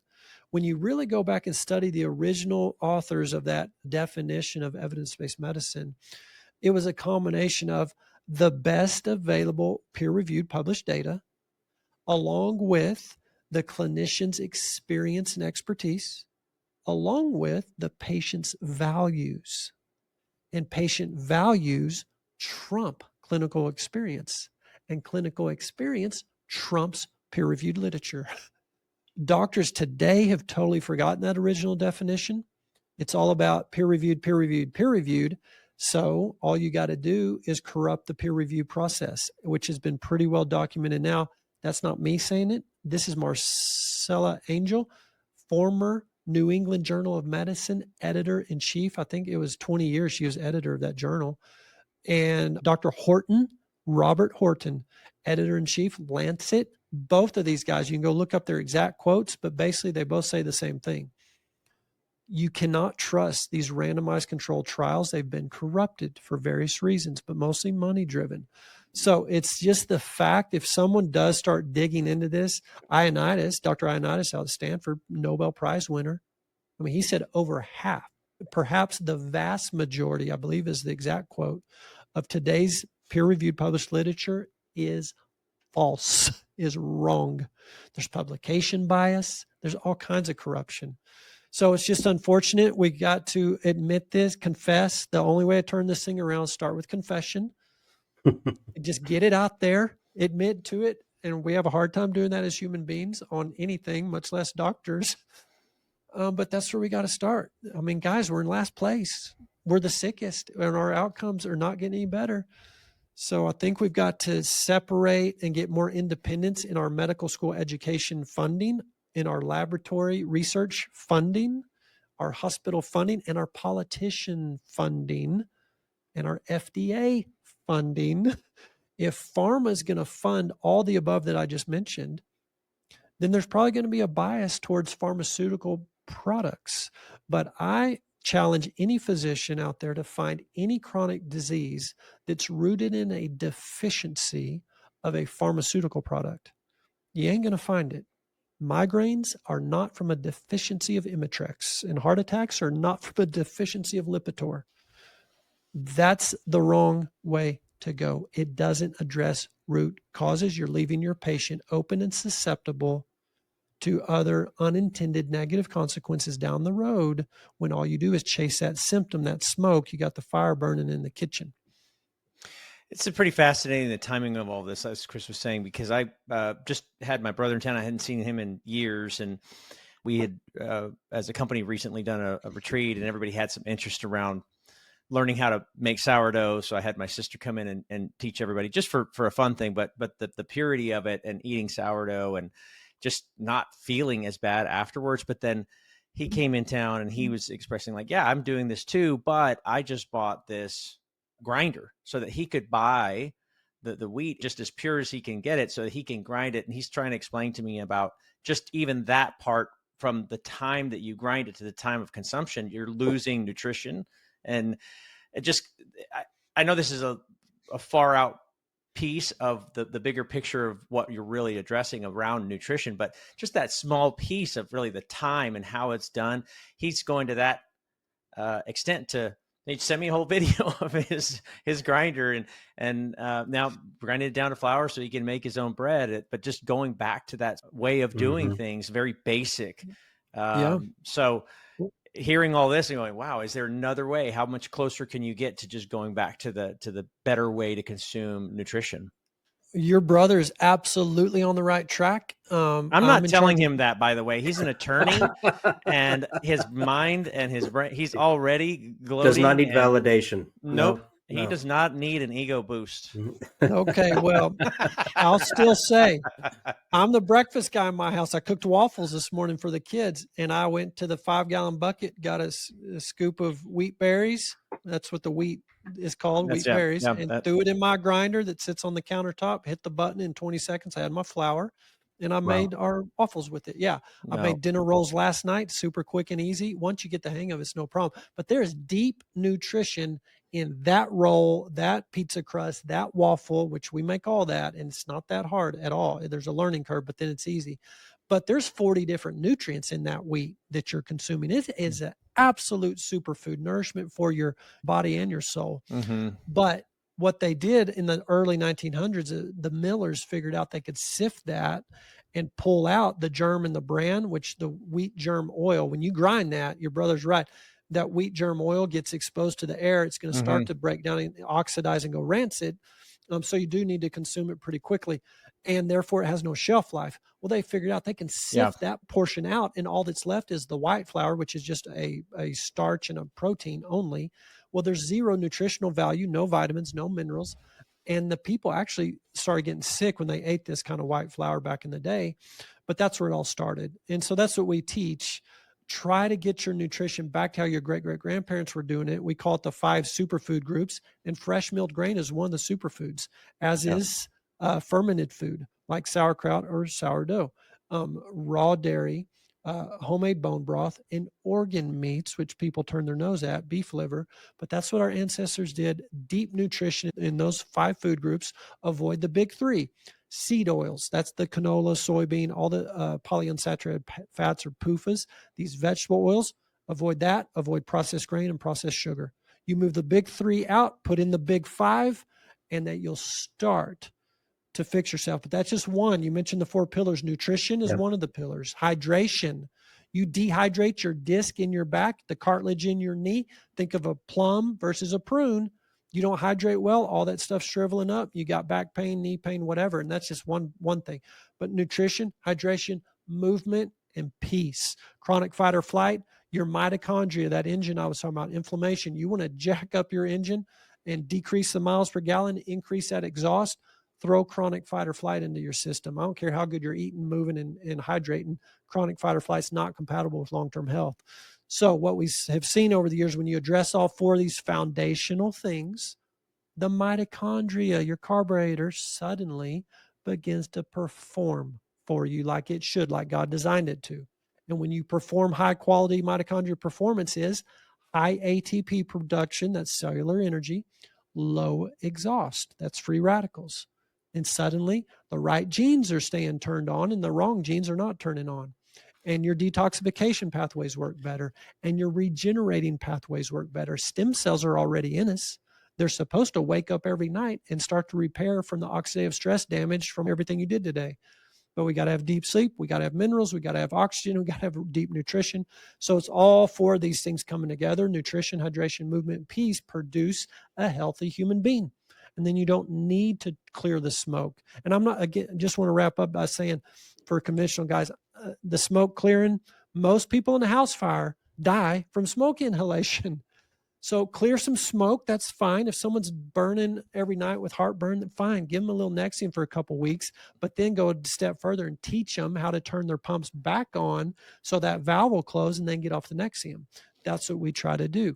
When you really go back and study the original authors of that definition of evidence-based medicine, it was a combination of the best available peer-reviewed published data, along with the clinician's experience and expertise, along with the patient's values. And patient values trump clinical experience, and clinical experience trumps peer-reviewed literature. Doctors today have totally forgotten that original definition. It's all about peer-reviewed. So all you got to do is corrupt the peer review process, which has been pretty well documented now. That's not me saying it. This is Marcella Angel, former New England Journal of Medicine editor-in-chief. I think it was 20 years she was editor of that journal. And Dr. Horton, Robert Horton, editor-in-chief, Lancet. Both of these guys, you can go look up their exact quotes, but basically they both say the same thing. You cannot trust these randomized controlled trials. They've been corrupted for various reasons, but mostly money-driven. So it's just the fact, if someone does start digging into this, Ioannidis, Dr. Ioannidis out of Stanford, Nobel Prize winner, I mean, he said over half, perhaps the vast majority, I believe is the exact quote, of today's peer-reviewed published literature is false, is wrong. There's publication bias. There's all kinds of corruption. So it's just unfortunate. We got to admit this, confess. The only way to turn this thing around is start with confession. Just get it out there, admit to it. And we have a hard time doing that as human beings on anything, much less doctors. But that's where we got to start. I mean, guys, we're in last place. We're the sickest, and our outcomes are not getting any better. So I think we've got to separate and get more independence in our medical school education funding, in our laboratory research funding, our hospital funding, and our politician funding, and our FDA funding. If pharma is going to fund all the above that I just mentioned, then there's probably going to be a bias towards pharmaceutical products. But I challenge any physician out there to find any chronic disease that's rooted in a deficiency of a pharmaceutical product. You ain't going to find it. Migraines are not from a deficiency of Imitrex, and heart attacks are not from a deficiency of Lipitor. That's the wrong way to go. It doesn't address root causes. You're leaving your patient open and susceptible to other unintended negative consequences down the road when all you do is chase that symptom, that smoke. You got the fire burning in the kitchen. It's pretty fascinating, the timing of all this, as Chris was saying, because I just had my brother in town. I hadn't seen him in years. And we had, as a company, recently done a retreat, and everybody had some interest around learning how to make sourdough. So I had my sister come in and teach everybody, just for a fun thing, but the purity of it, and eating sourdough and just not feeling as bad afterwards. But then he came in town and he was expressing like, yeah, I'm doing this too, but I just bought this grinder so that he could buy the wheat just as pure as he can get it, so that he can grind it. And he's trying to explain to me about just even that part, from the time that you grind it to the time of consumption, you're losing nutrition. And it just, I know this is a far out piece of the bigger picture of what you're really addressing around nutrition, but just that small piece of really the time and how it's done. He's going to that extent to, he sent me a whole video of his grinder and now grinding it down to flour so he can make his own bread. But just going back to that way of doing things, very basic. So hearing all this and going, wow, is there another way? How much closer can you get to just going back to the better way to consume nutrition? Your brother is absolutely on the right track. I'm not telling him that, by the way. He's an attorney, and his mind and his brain, he's already gloating. Does not need validation. Nope. No. He does not need an ego boost. Okay, well, I'll still say I'm the breakfast guy in my house. I cooked waffles this morning for the kids, and I went to the 5-gallon bucket, got a scoop of wheat berries. That's what the wheat is called, wheat berries, and threw it in my grinder that sits on the countertop, hit the button in 20 seconds. I had my flour, and I made our waffles with it. I made dinner rolls last night, super quick and easy. Once you get the hang of it, it's no problem. But there's deep nutrition in that roll, that pizza crust, that waffle, which we make all that, and it's not that hard at all. There's a learning curve, but then it's easy. But there's 40 different nutrients in that wheat that you're consuming. It is an absolute superfood, nourishment for your body and your soul. But what they did in the early 1900s, the millers figured out they could sift that and pull out the germ and the bran, which the wheat germ oil, when you grind that, your brother's right, that wheat germ oil gets exposed to the air. It's going to start to break down and oxidize and go rancid. So you do need to consume it pretty quickly, and therefore it has no shelf life. Well, they figured out they can sift that portion out, and all that's left is the white flour, which is just a starch and a protein only. Well, there's zero nutritional value, no vitamins, no minerals. And the people actually started getting sick when they ate this kind of white flour back in the day. But that's where it all started. And so that's what we teach. Try to get your nutrition back to how your great-great-grandparents were doing it. We call it the 5 superfood groups, and fresh milled grain is one of the superfoods, as is fermented food like sauerkraut or sourdough, raw dairy, homemade bone broth, and organ meats, which people turn their nose at, beef liver. But that's what our ancestors did. Deep nutrition in those 5 food groups. Avoid the big 3. Seed oils, that's the canola, soybean, all the polyunsaturated fats or PUFAs. These vegetable oils, avoid that. Avoid processed grain and processed sugar. You move the big 3 out, put in the big 5, and that you'll start to fix yourself. But that's just one. You mentioned the 4 pillars. Nutrition is one of the pillars. Hydration. You dehydrate your disc in your back, the cartilage in your knee. Think of a plum versus a prune. You don't hydrate well, all that stuff shriveling up. You got back pain, knee pain, whatever. And that's just one thing. But nutrition, hydration, movement, and peace. Chronic fight or flight, your mitochondria, that engine I was talking about, inflammation. You want to jack up your engine and decrease the miles per gallon, increase that exhaust, throw chronic fight or flight into your system. I don't care how good you're eating, moving, and hydrating. Chronic fight or flight is not compatible with long-term health. So what we have seen over the years, when you address all four of these foundational things, the mitochondria, your carburetor, suddenly begins to perform for you like it should, like God designed it to. And when you perform high quality mitochondria performance is high ATP production, that's cellular energy, low exhaust, that's free radicals. And suddenly the right genes are staying turned on and the wrong genes are not turning on. And your detoxification pathways work better and your regenerating pathways work better. Stem cells are already in us. They're supposed to wake up every night and start to repair from the oxidative stress damage from everything you did today. But we got to have deep sleep. We got to have minerals. We got to have oxygen. We got to have deep nutrition. So it's all four of these things coming together. Nutrition, hydration, movement, and peace produce a healthy human being. And then you don't need to clear the smoke. And I'm not, again, just want to wrap up by saying for conventional guys, the smoke clearing, most people in a house fire die from smoke inhalation. So clear some smoke, that's fine. If someone's burning every night with heartburn, then fine. Give them a little Nexium for a couple of weeks, but then go a step further and teach them how to turn their pumps back on so that valve will close and then get off the Nexium. That's what we try to do.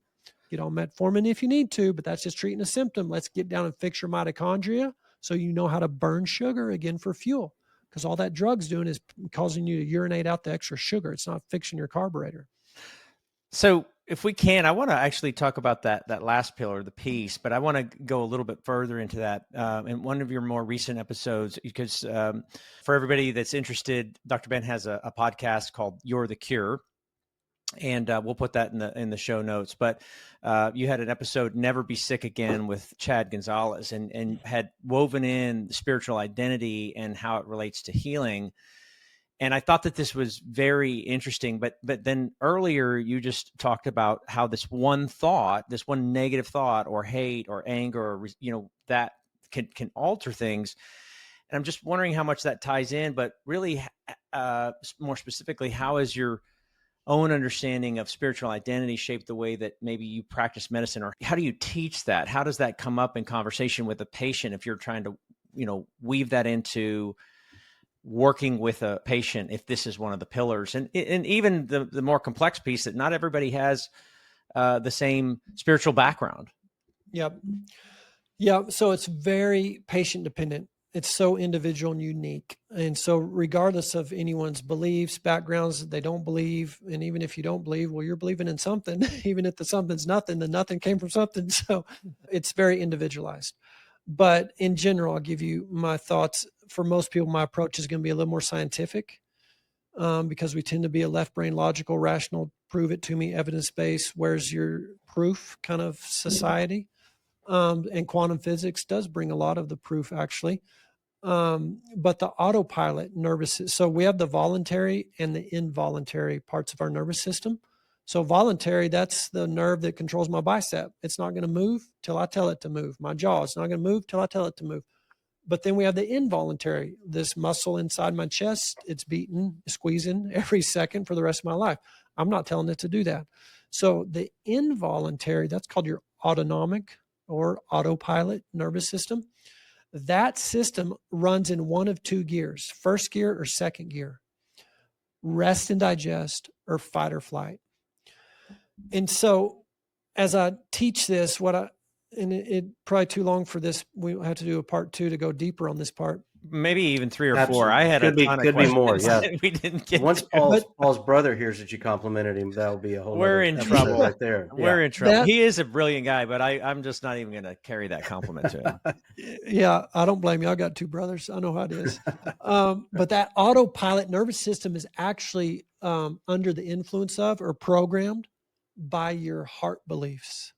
Get on metformin if you need to, but that's just treating a symptom. Let's get down and fix your mitochondria so you know how to burn sugar again for fuel, because all that drug's doing is causing you to urinate out the extra sugar. It's not fixing your carburetor. So if we can, I want to actually talk about that last pillar, the peace, but I want to go a little bit further into that in one of your more recent episodes, because for everybody that's interested, Dr. Ben has a podcast called You're the Cure. And we'll put that in the show notes. But you had an episode, Never Be Sick Again, with Chad Gonzalez, and had woven in spiritual identity and how it relates to healing. And I thought that this was very interesting, but then earlier you just talked about how this one thought, this one negative thought or hate or anger, or, that can alter things. And I'm just wondering how much that ties in, but really more specifically, how has your own understanding of spiritual identity shaped the way that maybe you practice medicine, or how do you teach that? How does that come up in conversation with a patient if you're trying to, weave that into working with a patient, if this is one of the pillars, and even the more complex piece that not everybody has the same spiritual background. Yep. Yeah. So it's very patient dependent. It's so individual and unique. And so regardless of anyone's beliefs, backgrounds, they don't believe. And even if you don't believe, well, you're believing in something, even if the something's nothing, then nothing came from something. So it's very individualized. But in general, I'll give you my thoughts. For most people, my approach is going to be a little more scientific because we tend to be a left brain, logical, rational, prove it to me, evidence-based. Where's your proof kind of society? And quantum physics does bring a lot of the proof, actually. But the autopilot nervous, so we have the voluntary and the involuntary parts of our nervous system. So voluntary, that's the nerve that controls my bicep. It's not going to move till I tell it to move. My jaw, it's not going to move till I tell it to move. But then we have the involuntary, this muscle inside my chest, it's beating, squeezing every second for the rest of my life. I'm not telling it to do that. So the involuntary, that's called your autonomic or autopilot nervous system. That system runs in one of two gears, first gear or second gear, rest and digest or fight or flight. And so as I teach this, it probably too long for this. We'll have to do a part 2 to go deeper on this part. Maybe even 3 or Absolutely. 4. I had could a ton be of questions more. Yeah, we didn't get. Once Paul's brother hears that you complimented him, that'll be a whole. We're in trouble right there. We're in trouble. He is a brilliant guy, but I'm just not even going to carry that compliment to him. Yeah, I don't blame you. I got 2 brothers. I know how it is. But that autopilot nervous system is actually under the influence of or programmed by your heart beliefs.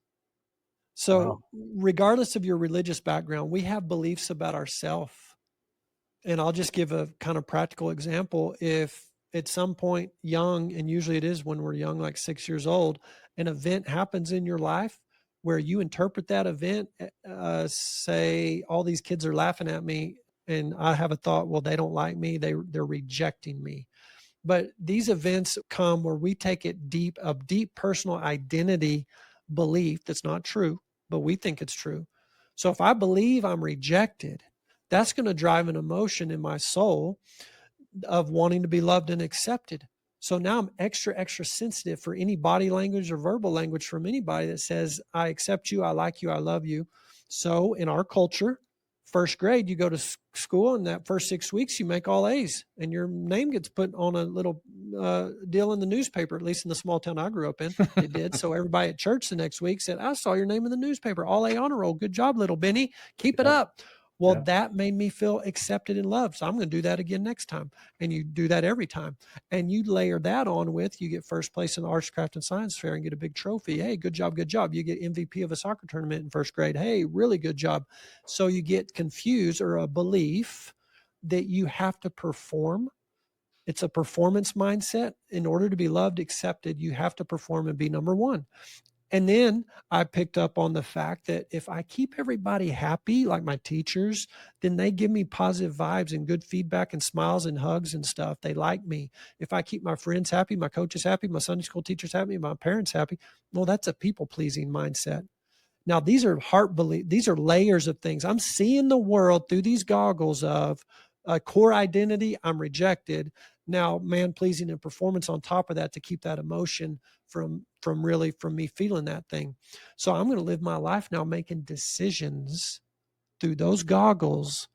So regardless of your religious background, we have beliefs about ourselves. And I'll just give a kind of practical example. If at some point young, and usually it is when we're young, like 6 years old, an event happens in your life where you interpret that event, say, all these kids are laughing at me, and I have a thought, well, they don't like me, they're rejecting me. But these events come where we take it deep, a deep personal identity belief that's not true, but we think it's true. So if I believe I'm rejected, that's going to drive an emotion in my soul of wanting to be loved and accepted. So now I'm extra sensitive for any body language or verbal language from anybody that says, I accept you, I like you, I love you. So in our culture, first grade, you go to school, and that first 6 weeks, you make all A's, and your name gets put on a little deal in the newspaper, at least in the small town I grew up in, it did. So everybody at church the next week said, I saw your name in the newspaper, all A honor roll. Good job, little Benny. Keep it up. Well, that made me feel accepted and loved. So I'm going to do that again next time. And you do that every time. And you layer that on with, you get first place in the arts, craft, and science fair and get a big trophy. Hey, good job, good job. You get MVP of a soccer tournament in first grade. Hey, really good job. So you get confused, or a belief that you have to perform. It's a performance mindset. In order to be loved, accepted, you have to perform and be number one. And then I picked up on the fact that if I keep everybody happy, like my teachers, then they give me positive vibes and good feedback and smiles and hugs and stuff. They like me. If I keep my friends happy, my coaches happy, my Sunday school teachers happy, my parents happy, well, that's a people-pleasing mindset. Now, these are heart belief. These are layers of things. I'm seeing the world through these goggles of a core identity. I'm rejected. Now, man pleasing and performance on top of that to keep that emotion from me feeling that thing. So I'm going to live my life now making decisions through those goggles.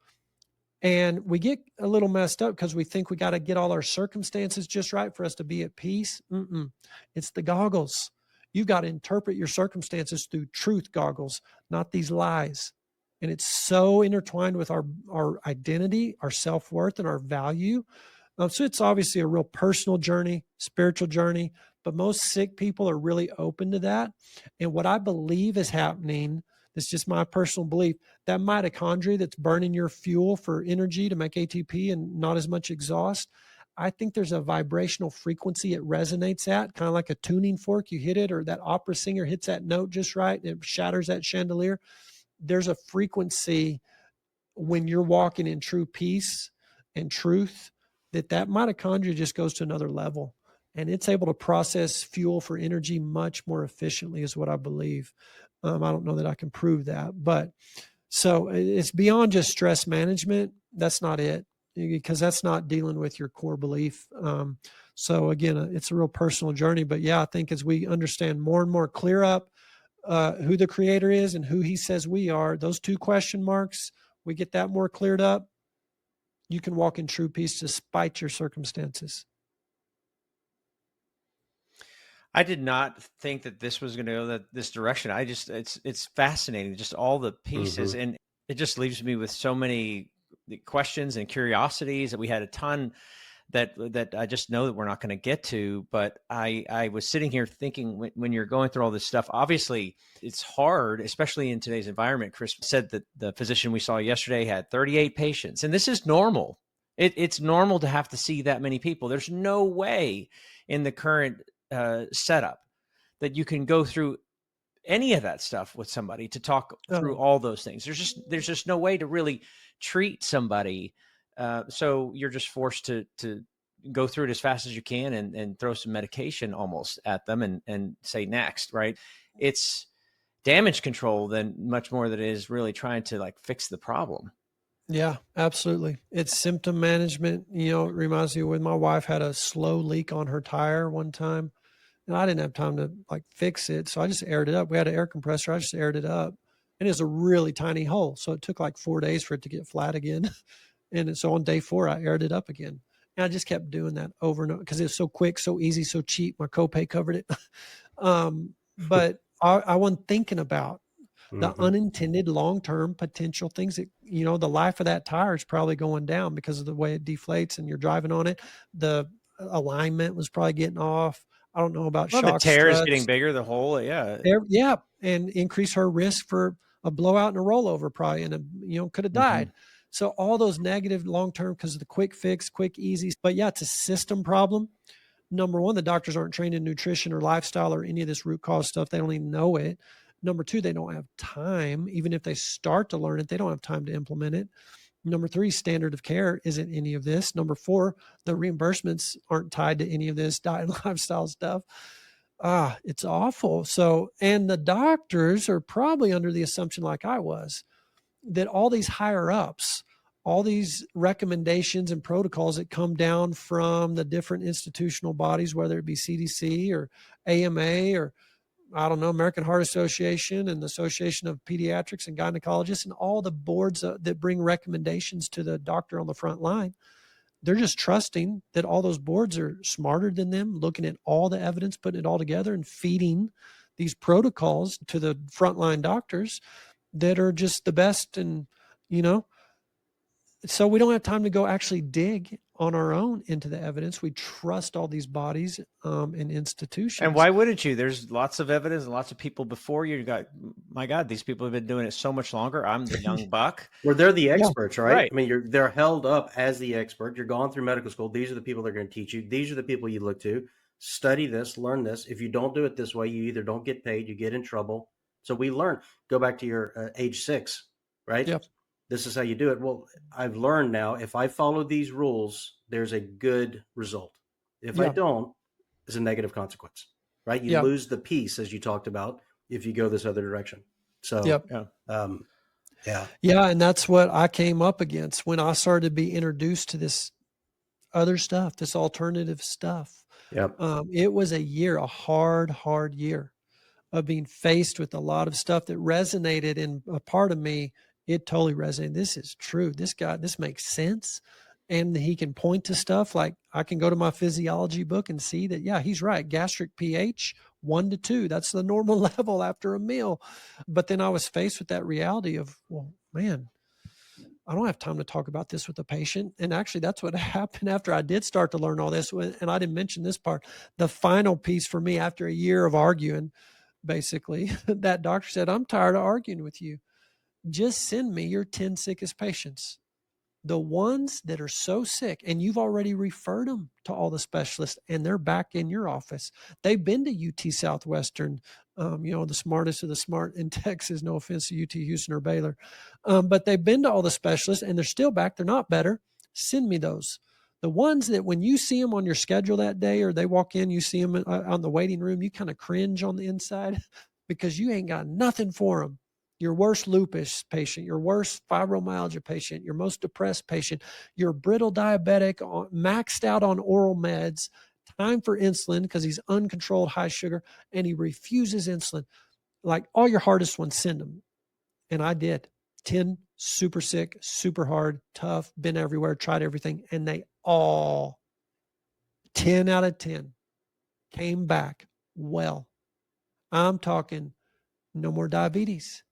And we get a little messed up because we think we got to get all our circumstances just right for us to be at peace. It's the goggles. You've got to interpret your circumstances through truth goggles, not these lies. And it's so intertwined with our identity, our self-worth, and our value. So it's obviously a real personal journey, spiritual journey, but most sick people are really open to that. And what I believe is happening, it's just my personal belief, that mitochondria that's burning your fuel for energy to make ATP and not as much exhaust, I think there's a vibrational frequency it resonates at, kind of like a tuning fork. You hit it, or that opera singer hits that note just right, and it shatters that chandelier. There's a frequency when you're walking in true peace and truth, that mitochondria just goes to another level, and it's able to process fuel for energy much more efficiently, is what I believe. I don't know that I can prove that, but so it's beyond just stress management. That's not it, because that's not dealing with your core belief. So again, it's a real personal journey, but yeah, I think as we understand more and more, clear up who the creator is and who he says we are, those two question marks, we get that more cleared up, you can walk in true peace despite your circumstances. I did not think that this was going to go this direction. It's fascinating, just all the pieces, and it just leaves me with so many questions and curiosities that we had a ton that I just know that we're not going to get to. But I was sitting here thinking, when you're going through all this stuff, obviously it's hard, especially in today's environment. Chris said that the physician we saw yesterday had 38 patients, and this is normal. It's normal to have to see that many people. There's no way in the current setup that you can go through any of that stuff with somebody to talk through all those things. There's just no way to really treat somebody. So you're just forced to go through it as fast as you can and throw some medication almost at them and say next, right? It's damage control than much more than it is really trying to like fix the problem. Yeah, absolutely. It's symptom management. It reminds me when my wife had a slow leak on her tire one time, and I didn't have time to like fix it. So I just aired it up. We had an air compressor. I just aired it up, and it's a really tiny hole. So it took like 4 days for it to get flat again. And so on day 4, I aired it up again. And I just kept doing that over and over because it was so quick, so easy, so cheap. My copay covered it. But I wasn't thinking about the unintended long-term potential things that, the life of that tire is probably going down because of the way it deflates and you're driving on it. The alignment was probably getting off. I don't know about shock the tear struts. is getting bigger, the hole. Yeah. And increase her risk for a blowout and a rollover probably, and could have died. So all those negative long-term because of the quick fix, quick, easy. But yeah, it's a system problem. Number one, the doctors aren't trained in nutrition or lifestyle or any of this root cause stuff. They don't even know it. Number two, they don't have time. Even if they start to learn it, they don't have time to implement it. Number three, standard of care isn't any of this. Number four, the reimbursements aren't tied to any of this diet and lifestyle stuff. It's awful. So, and the doctors are probably under the assumption, like I was, that all these higher ups, all these recommendations and protocols that come down from the different institutional bodies, whether it be CDC or AMA or I don't know, American Heart Association and the Association of Pediatrics and Gynecologists and all the boards that bring recommendations to the doctor on the front line, they're just trusting that all those boards are smarter than them, looking at all the evidence, putting it all together and feeding these protocols to the frontline doctors that are just the best. And, so we don't have time to go actually dig on our own into the evidence. We trust all these bodies and institutions. And why wouldn't you? There's lots of evidence and lots of people before you. My God, these people have been doing it so much longer. I'm the young buck. Well, they're the experts, right? Right. I mean, they're held up as the expert. You're going through medical school. These are the people that are going to teach you. These are the people you look to. Study this, learn this. If you don't do it this way, you either don't get paid, you get in trouble. So we learn. Go back to your age 6, right? Yep. This is how you do it. Well, I've learned now, if I follow these rules, there's a good result. If I don't, it's a negative consequence, right? You lose the peace, as you talked about, if you go this other direction. So, and that's what I came up against when I started to be introduced to this other stuff, this alternative stuff. It was a hard year of being faced with a lot of stuff that resonated in a part of me. It totally resonated. This is true. This makes sense. And he can point to stuff like I can go to my physiology book and see that, yeah, he's right. Gastric pH 1 to 2. That's the normal level after a meal. But then I was faced with that reality of, well, man, I don't have time to talk about this with the patient. And actually, that's what happened after I did start to learn all this. And I didn't mention this part. The final piece for me after a year of arguing, basically, that doctor said, I'm tired of arguing with you. Just send me your 10 sickest patients, the ones that are so sick, and you've already referred them to all the specialists, and they're back in your office. They've been to UT Southwestern, the smartest of the smart in Texas, no offense to UT Houston or Baylor, but they've been to all the specialists, and they're still back. They're not better. Send me those. The ones that when you see them on your schedule that day or they walk in, you see them on the waiting room, you kind of cringe on the inside because you ain't got nothing for them. Your worst lupus patient, your worst fibromyalgia patient, your most depressed patient, your brittle diabetic, maxed out on oral meds, time for insulin because he's uncontrolled high sugar and he refuses insulin. Like all your hardest ones, send them. And I did. 10 super sick, super hard, tough, been everywhere, tried everything. And they all, 10 out of 10, came back well. I'm talking no more diabetes.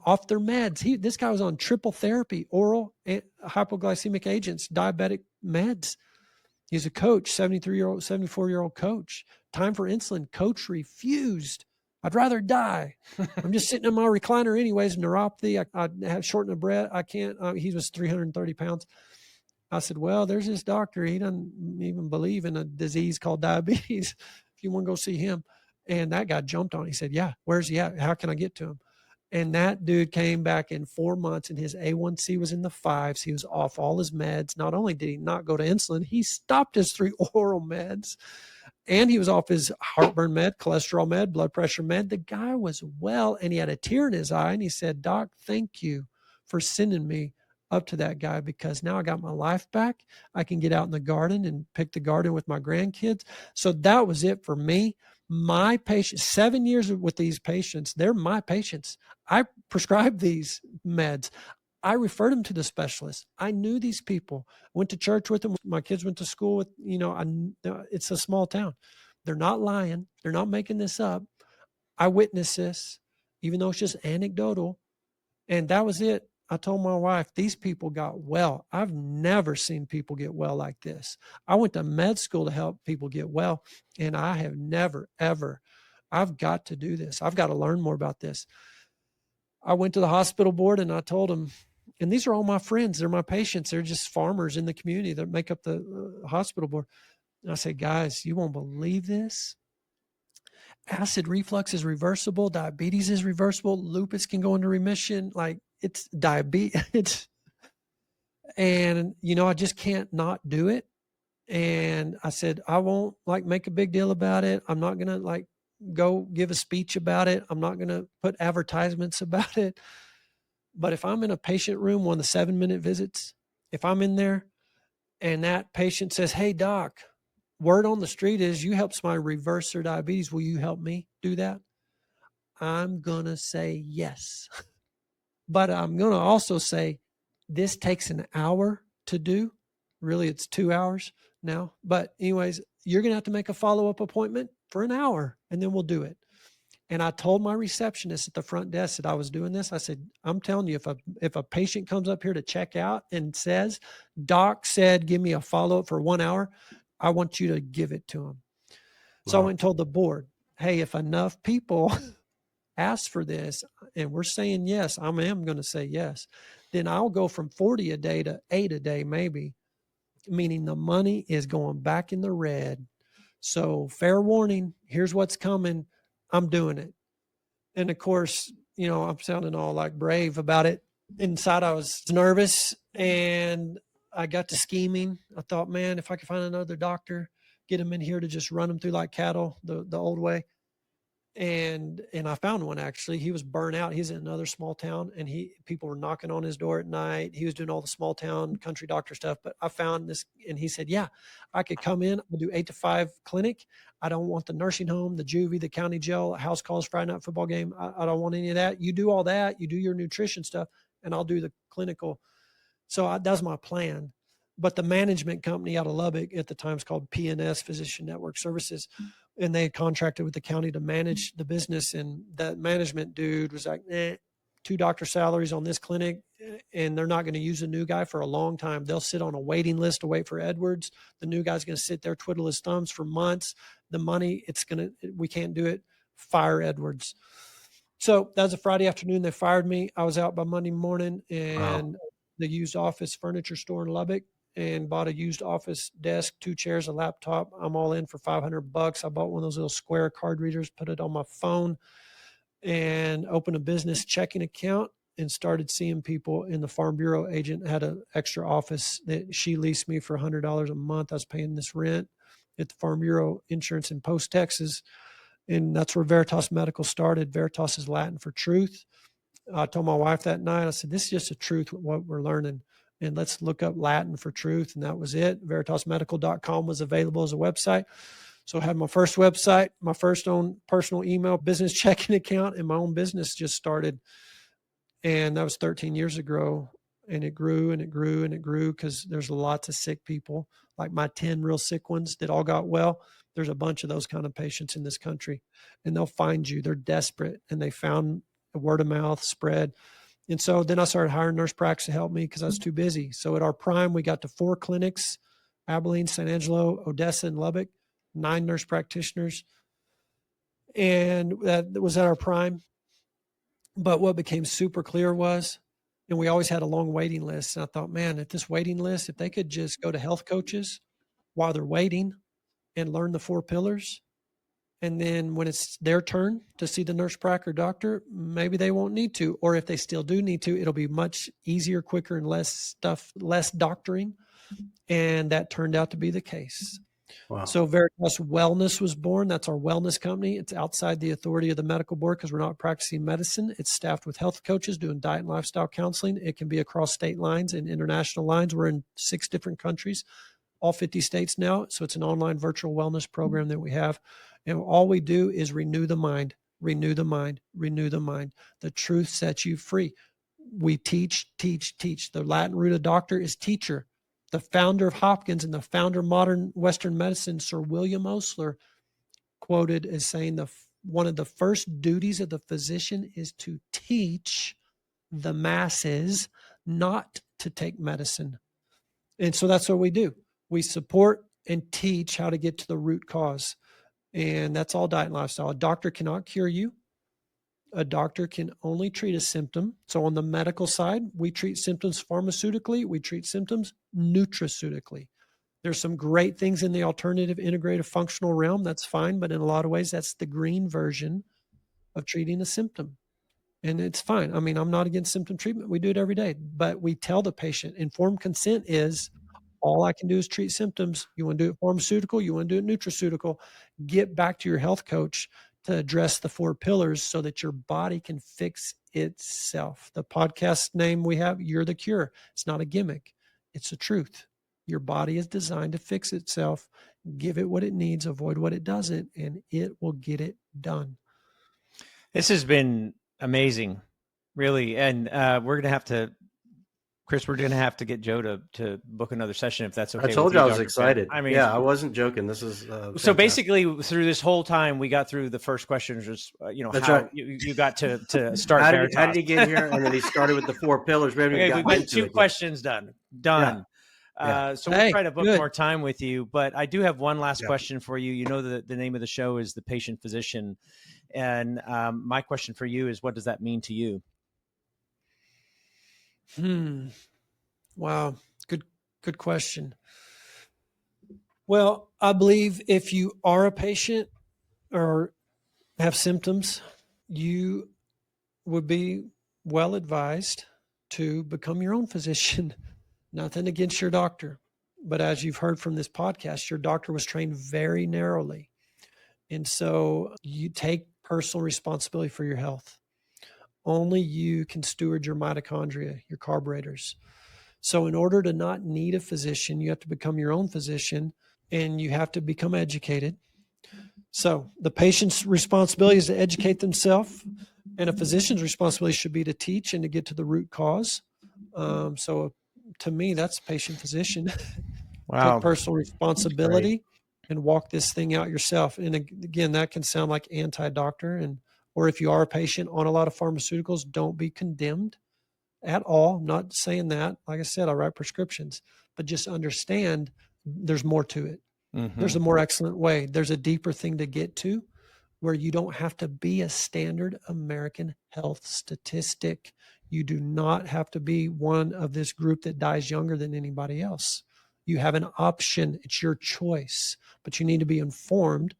Off their meds. This guy was on triple therapy, oral hypoglycemic agents, diabetic meds. He's a coach, 74-year-old coach. Time for insulin. Coach refused. I'd rather die. I'm just sitting in my recliner anyways, neuropathy. I have shortness of breath. I can't. He was 330 pounds. I said, well, there's this doctor. He doesn't even believe in a disease called diabetes. If you want to go see him. And that guy jumped on. He said, yeah, where's he at? How can I get to him? And that dude came back in 4 months and his A1C was in the 5s. He was off all his meds. Not only did he not go to insulin, he stopped his 3 oral meds and he was off his heartburn med, cholesterol med, blood pressure med. The guy was well and he had a tear in his eye and he said, Doc, thank you for sending me up to that guy because now I got my life back. I can get out in the garden and pick the garden with my grandkids. So that was it for me. My patients, 7 years with these patients, they're my patients. I prescribed these meds. I referred them to the specialist. I knew these people, went to church with them. My kids went to school with, it's a small town. They're not lying. They're not making this up. I witnessed this, even though it's just anecdotal. And that was it. I told my wife, these people got well. I've never seen people get well like this. I went to med school to help people get well, and I have never, ever. I've got to do this. I've got to learn more about this. I went to the hospital board and I told them, And these are all my friends. They're my patients. They're just farmers in the community that make up the hospital board. And I say, guys, you won't believe this. Acid reflux is reversible. Diabetes is reversible. Lupus can go into remission. Like, it's diabetes. And, I just can't not do it. And I said, I won't like make a big deal about it. I'm not going to like go give a speech about it. I'm not going to put advertisements about it. But if I'm in a patient room, one of the 7-minute visits, if I'm in there and that patient says, hey, doc, word on the street is you helped somebody reverse their diabetes. Will you help me do that? I'm going to say yes. But I'm going to also say this takes an hour to do. Really, it's 2 hours now. But anyways, you're going to have to make a follow-up appointment for an hour, and then we'll do it. And I told my receptionist at the front desk that I was doing this. I said, I'm telling you, if a patient comes up here to check out and says, doc said, give me a follow-up for 1 hour, I want you to give it to him. So I went and told the board, hey, if enough people ask for this and we're saying yes, I am going to say yes, then I'll go from 40 a day to 8 a day, maybe, meaning the money is going back in the red. So fair warning, here's what's coming. I'm doing it. And of course, I'm sounding all like brave about it. Inside, I was nervous and I got to scheming. I thought, man, if I could find another doctor, get him in here to just run them through like cattle the old way. And I found one, actually. He was burnt out. He's in another small town, and people were knocking on his door at night. He was doing all the small town country doctor stuff. But I found this, and he said, yeah, I could come in. I'll do 8 to 5 clinic. I don't want the nursing home, the juvie, the county jail, house calls, Friday night football game. I don't want any of that. You do all that. You do your nutrition stuff, and I'll do the clinical. So that's my plan. But the management company out of Lubbock at the time is called PNS, Physician Network Services, and they had contracted with the county to manage the business. And that management dude was like, 2 doctor salaries on this clinic, and they're not going to use a new guy for a long time. They'll sit on a waiting list to wait for Edwards. The new guy's going to sit there, twiddle his thumbs for months. The money, we can't do it. Fire Edwards. So that was a Friday afternoon. They fired me. I was out by Monday morning, and the used office furniture store in Lubbock, and bought a used office desk, 2 chairs, a laptop. I'm all in for $500. I bought one of those little square card readers, put it on my phone, and opened a business checking account and started seeing people. In the Farm Bureau agent had an extra office that she leased me for $100 a month. I was paying this rent at the Farm Bureau Insurance in Post, Texas. And that's where Veritas Medical started. Veritas is Latin for truth. I told my wife that night, I said, this is just the truth, what we're learning. And let's look up Latin for truth. And that was it. VeritasMedical.com was available as a website. So I had my first website, my first own personal email, business checking account, and my own business just started. And that was 13 years ago. And it grew and it grew and it grew because there's lots of sick people, like my 10 real sick ones that all got well. There's a bunch of those kind of patients in this country, and they'll find you. They're desperate, and they found a word of mouth spread. And so then I started hiring nurse practice to help me because I was too busy. So at our prime, we got to 4 clinics, Abilene, San Angelo, Odessa, and Lubbock, 9 nurse practitioners. And that was at our prime. But what became super clear was, and we always had a long waiting list. And I thought, man, at this waiting list, if they could just go to health coaches while they're waiting and learn the 4 pillars, and then when it's their turn to see the nurse prac or doctor, maybe they won't need to. Or if they still do need to, it'll be much easier, quicker, and less doctoring. And that turned out to be the case. Wow. So Veritas Wellness was born. That's our wellness company. It's outside the authority of the medical board because we're not practicing medicine. It's staffed with health coaches doing diet and lifestyle counseling. It can be across state lines and international lines. We're in 6 different countries, all 50 states now. So it's an online virtual wellness program that we have. And all we do is renew the mind, renew the mind, renew the mind. The truth sets you free. We teach, teach, teach. The Latin root of doctor is teacher. The founder of Hopkins and the founder of modern Western medicine, Sir William Osler, quoted as saying one of the first duties of the physician is to teach the masses, not to take medicine. And so that's what we do. We support and teach how to get to the root cause. And that's all diet and lifestyle. A doctor cannot cure you. A doctor can only treat a symptom. So on the medical side, we treat symptoms pharmaceutically, we treat symptoms nutraceutically. There's some great things in the alternative integrative functional realm. That's fine. But in a lot of ways, that's the green version of treating a symptom. And it's fine. I mean, I'm not against symptom treatment. We do it every day. But we tell the patient, informed consent is all I can do is treat symptoms. You want to do it pharmaceutical, you want to do it nutraceutical. Get back to your health coach to address the 4 pillars so that your body can fix itself. The podcast name we have, You're the Cure. It's not a gimmick. It's the truth. Your body is designed to fix itself. Give it what it needs, avoid what it doesn't, and it will get it done. This has been amazing, really. And we're going to have to, Chris, we're going to have to get Joe to book another session if that's okay. I told with you I was Dr. excited. Ben. I mean, yeah, I wasn't joking. This is so basically through this whole time, we got through the first questions, just That's how right. you got to start. How Veritas. did he get here? And then he started with the 4 pillars. We Okay, we've got 2 questions done. Yeah. So we'll try to book good. more time with you. But I do have one last question for you. You know, the name of the show is The Patient Physician. And my question for you is, what does that mean to you? Wow. Good question. Well, I believe if you are a patient or have symptoms, you would be well advised to become your own physician. Nothing against your doctor. But as you've heard from this podcast, your doctor was trained very narrowly. And so you take personal responsibility for your health. Only you can steward your mitochondria, your carburetors. So in order to not need a physician, you have to become your own physician and you have to become educated. So the patient's responsibility is to educate themselves, and a physician's responsibility should be to teach and to get to the root cause. So to me, that's patient physician. Wow. Take personal responsibility and walk this thing out yourself. And again, that can sound like anti-doctor, or if you are a patient on a lot of pharmaceuticals, don't be condemned at all. I'm not saying that. Like I said, I write prescriptions, but just understand there's more to it. Mm-hmm. There's a more excellent way. There's a deeper thing to get to where you don't have to be a standard American health statistic. You do not have to be one of this group that dies younger than anybody else. You have an option. It's your choice, but you need to be informed.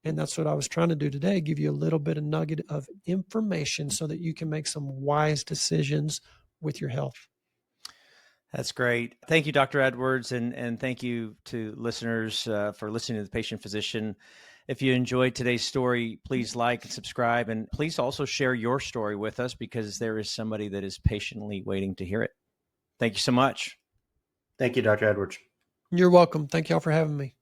And that's what I was trying to do today, give you a little bit of nugget of information so that you can make some wise decisions with your health. That's great. Thank you, Dr. Edwards. And thank you to listeners for listening to The Patient Physician. If you enjoyed today's story, please like and subscribe. And please also share your story with us, because there is somebody that is patiently waiting to hear it. Thank you so much. Thank you, Dr. Edwards. You're welcome. Thank y'all for having me.